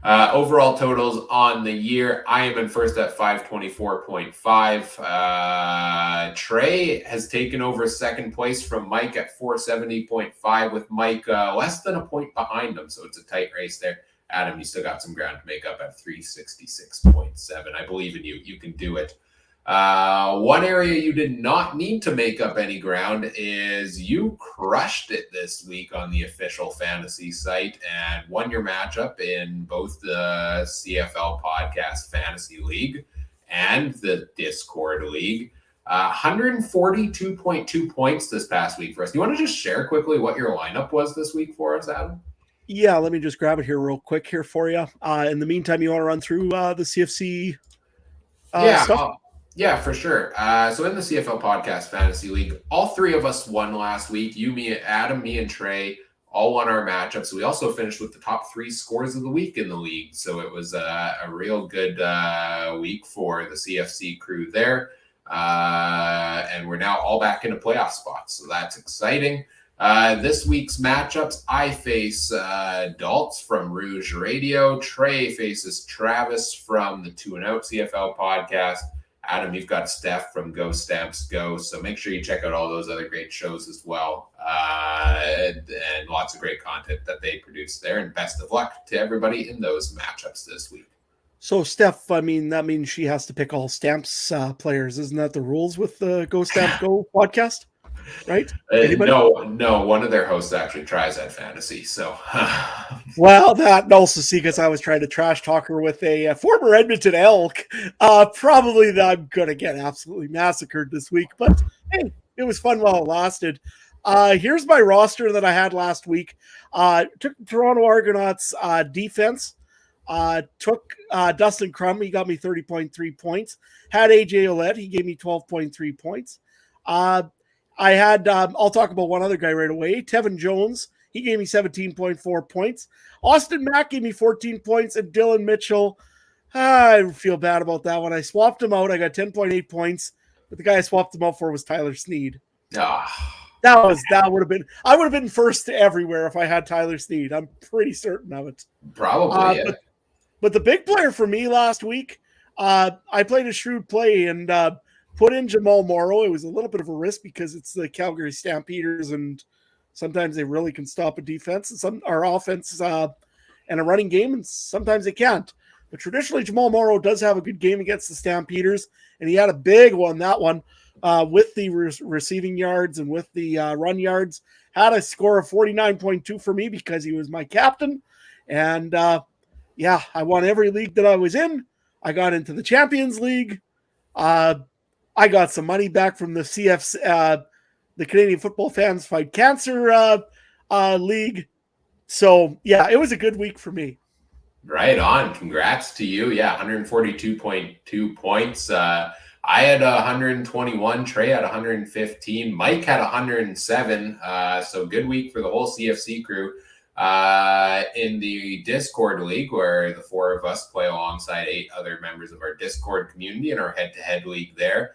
Overall totals on the year, I am in first at 524.5. Trey has taken over second place from Mike at 470.5, with Mike less than a point behind him, so it's a tight race there. Adam, you still got some ground to make up at 366.7. I believe in you. You can do it. One area you did not need to make up any ground is you crushed it this week on the official fantasy site and won your matchup in both the CFL Podcast Fantasy League and the Discord League. 142.2 points this past week for us. Do you want to just share quickly what your lineup was this week for us, Adam? Yeah, let me just grab it here real quick here for you. In the meantime, you want to run through the CFC stuff? Yeah, for sure. So in the CFL Podcast Fantasy League, all three of us won last week. You, me, Adam, me, and Trey all won our matchups. We also finished with the top three scores of the week in the league. So it was a real good week for the CFC crew there. And we're now all back into playoff spots. So that's exciting. This week's matchups, I face Daltz from Rouge Radio. Trey faces Travis from the 2 and Out CFL podcast. Adam, you've got Steph from Go Stamps Go, so make sure you check out all those other great shows as well, and lots of great content that they produce there, and best of luck to everybody in those matchups this week. So, Steph, I mean, that means she has to pick all Stamps players. Isn't that the rules with the Go Stamps Go podcast? Right? No, one of their hosts actually tries that fantasy. So, well, that also see because I was trying to trash talk her with a former Edmonton Elk. Probably that I'm gonna get absolutely massacred this week, but hey, it was fun while it lasted. Here's my roster that I had last week. Took Toronto Argonauts defense. Took Dustin Crum. He got me 30.3 points. Had AJ Ouellette. He gave me 12.3 points. I had, I'll talk about one other guy right away. Tevin Jones. He gave me 17.4 points. Austin Mack gave me 14 points, and Dylan Mitchell, I feel bad about that one. I swapped him out. I got 10.8 points, but the guy I swapped him out for was Tyler Snead. That would have been, I would have been first everywhere if I had Tyler Snead. I'm pretty certain of it. Probably, yeah. But the big player for me last week, I played a shrewd play and put in Jamal Morrow. It was a little bit of a risk because it's the Calgary Stampeders, and sometimes they really can stop a defense and our offense and a running game, and sometimes they can't. But traditionally, Jamal Morrow does have a good game against the Stampeders, and he had a big one, that one, with the receiving yards and with the run yards. Had a score of 49.2 for me because he was my captain. And yeah, I won every league that I was in. I got into the Champions League. I got some money back from the the Canadian Football Fans Fight Cancer League. So yeah, it was a good week for me. Right on. Congrats to you. Yeah, 142.2 points. I had 121. Trey had 115. Mike had 107. So good week for the whole CFC crew. In the Discord league, where the four of us play alongside 8 other members of our Discord community in our head-to-head league there.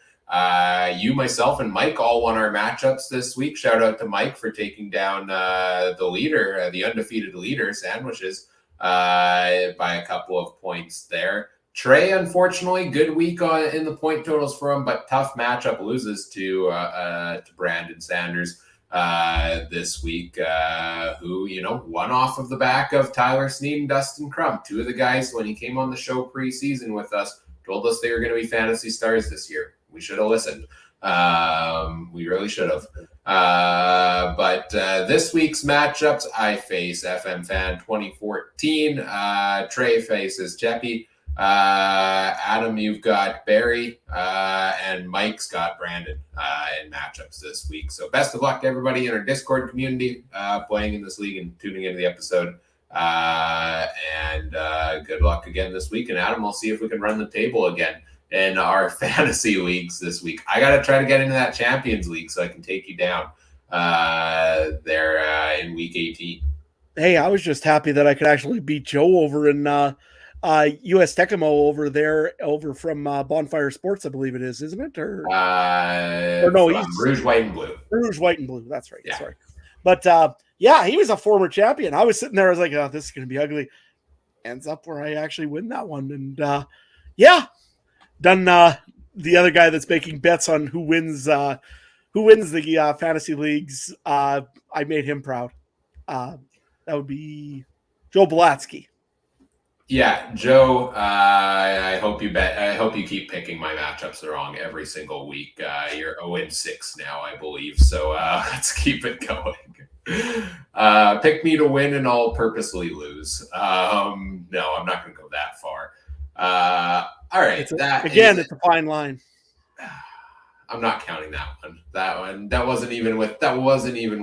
You, myself, and Mike all won our matchups this week. Shout out to Mike for taking down the leader, the undefeated leader, Sandwiches, by a couple of points there. Trey, unfortunately, good week in the point totals for him, but tough matchup, loses to Brandon Sanders this week, who, won off of the back of Tyler Snead and Dustin Crum. 2 of the guys, when he came on the show preseason with us, told us they were going to be fantasy stars this year. We should have listened. We really should have. But this week's matchups, I face FM Fan 2014. Trey faces Cheppy. Adam, you've got Barry, and Mike's got Brandon in matchups this week. So best of luck to everybody in our Discord community playing in this league and tuning into the episode. And good luck again this week. And Adam, we'll see if we can run the table again in our fantasy leagues this week. I got to try to get into that Champions League so I can take you down there in week 18. Hey, I was just happy that I could actually beat Joe over in US Tecmo over from Bonfire Sports, I believe it is, isn't it? Or no, he's Rouge, White, and Blue. Rouge, White, and Blue. That's right. Yeah. Sorry. But yeah, he was a former champion. I was sitting there, I was like, oh, this is going to be ugly. Ends up where I actually win that one. And yeah, done the other guy that's making bets on who wins the fantasy leagues. I made him proud. That would be Joe Blatsky. Yeah, Joe, I hope you keep picking my matchups wrong every single week. You're 0-6 now, I believe. So let's keep it going. Pick me to win and I'll purposely lose. No, I'm not going to go that far. All right. It's a fine line. I'm not counting that one. That wasn't even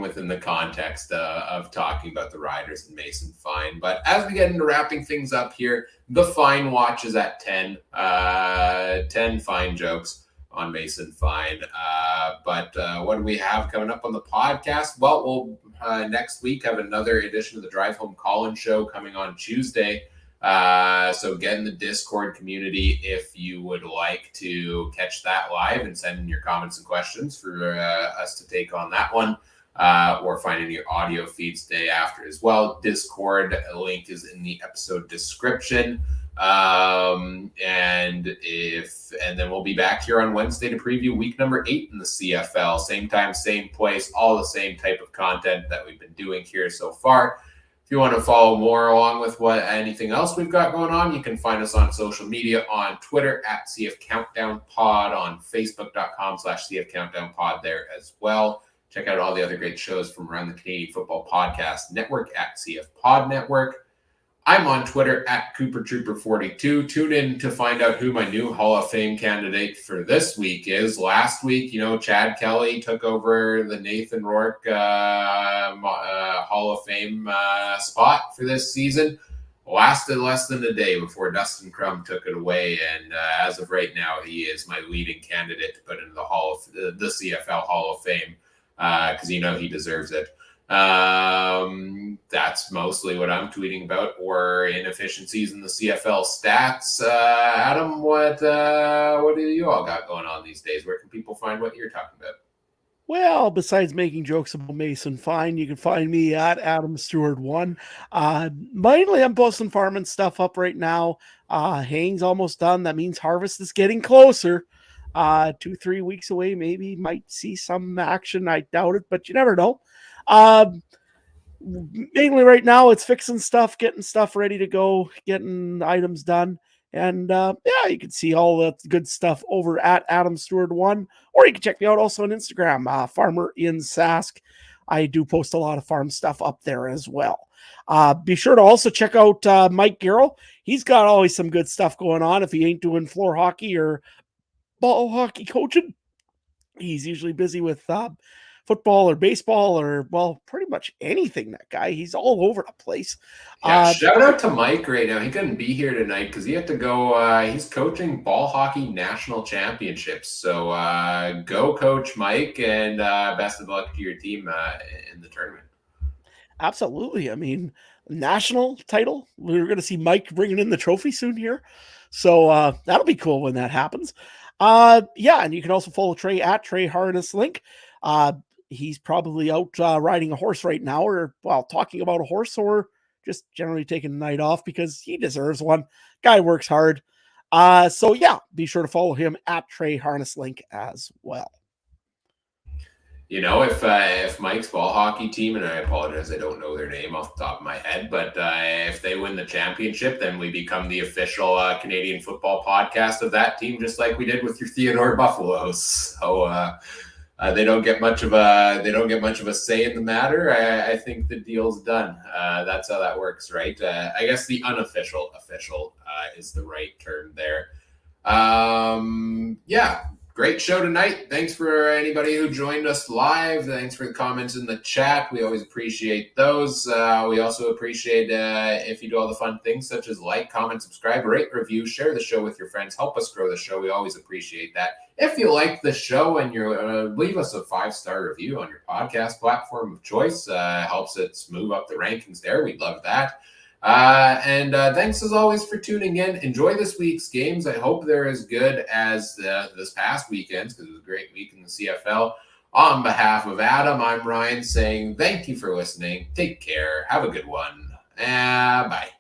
within the context of talking about the Riders and Mason Fine. But as we get into wrapping things up here, the Fine watch is at 10. 10 fine jokes on Mason Fine. But what do we have coming up on the podcast? Well, we'll next week have another edition of the Drive Home Call-In Show coming on Tuesday. So get in the Discord community if you would like to catch that live and send in your comments and questions for us to take on that one, or find in your audio feeds day after as well. Discord link is in the episode description. And then we'll be back here on Wednesday to preview week number 8 in the CFL. Same time, same place, all the same type of content that we've been doing here so far. If you want to follow more along with anything else we've got going on, you can find us on social media, on Twitter at CF Countdown Pod, on Facebook.com/CF Countdown Pod there as well. Check out all the other great shows from around the Canadian Football Podcast Network at CF Pod Network. I'm on Twitter at CooperTrooper42. Tune in to find out who my new Hall of Fame candidate for this week is. Last week, Chad Kelly took over the Nathan Rourke Hall of Fame spot for this season. Lasted less than a day before Dustin Crum took it away, and as of right now, he is my leading candidate to put into the CFL Hall of Fame because he deserves it. That's mostly what I'm tweeting about, or inefficiencies in the CFL stats. Adam, what do you all got going on these days? Where can people find what you're talking about? Well, besides making jokes about Mason Fine, you can find me at Adam Stewart 1. Mainly I'm posting farming stuff up right now. Haying's almost done. That means harvest is getting closer. 2-3 weeks away, maybe might see some action. I doubt it, but you never know. Mainly right now it's fixing stuff, getting stuff ready to go, getting items done. And yeah, you can see all the good stuff over at Adam Stewart 1, or you can check me out also on Instagram, Farmer in Sask. I do post a lot of farm stuff up there as well. Be sure to also check out Mike Garrow. He's got always some good stuff going on. If he ain't doing floor hockey or ball hockey coaching, he's usually busy with football or baseball or, well, pretty much anything. That guy, he's all over the place. Yeah, shout out to Mike right now. He couldn't be here tonight because he had to go. He's coaching ball hockey national championships. So go, Coach Mike, and best of luck to your team in the tournament. Absolutely. I mean, national title. We're going to see Mike bringing in the trophy soon here. So that'll be cool when that happens. Yeah, and you can also follow Trey at Trey Harness Link. He's probably out riding a horse right now, or, well, talking about a horse, or just generally taking a night off because he deserves one. Guy works hard. So yeah, be sure to follow him at Trey Harness Link as well. You know, if Mike's ball hockey team, and I apologize, I don't know their name off the top of my head, but if they win the championship, then we become the official Canadian football podcast of that team, just like we did with your Theodore Buffaloes. So they don't get much of a say in the matter. I think the deal's done. That's how that works, right? I guess the unofficial official is the right term there. Yeah. Great show tonight. Thanks for anybody who joined us live. Thanks for the comments in the chat. We always appreciate those. We also appreciate if you do all the fun things such as like, comment, subscribe, rate, review, share the show with your friends. Help us grow the show. We always appreciate that. If you like the show and you're leave us a 5-star review on your podcast platform of choice. Helps it move up the rankings there. We'd love that. And thanks as always for tuning in. Enjoy this week's games. I hope they're as good as this past weekend's, because it was a great week in the CFL. On behalf of Adam, I'm Ryan saying thank you for listening. Take care. Have a good one. Bye.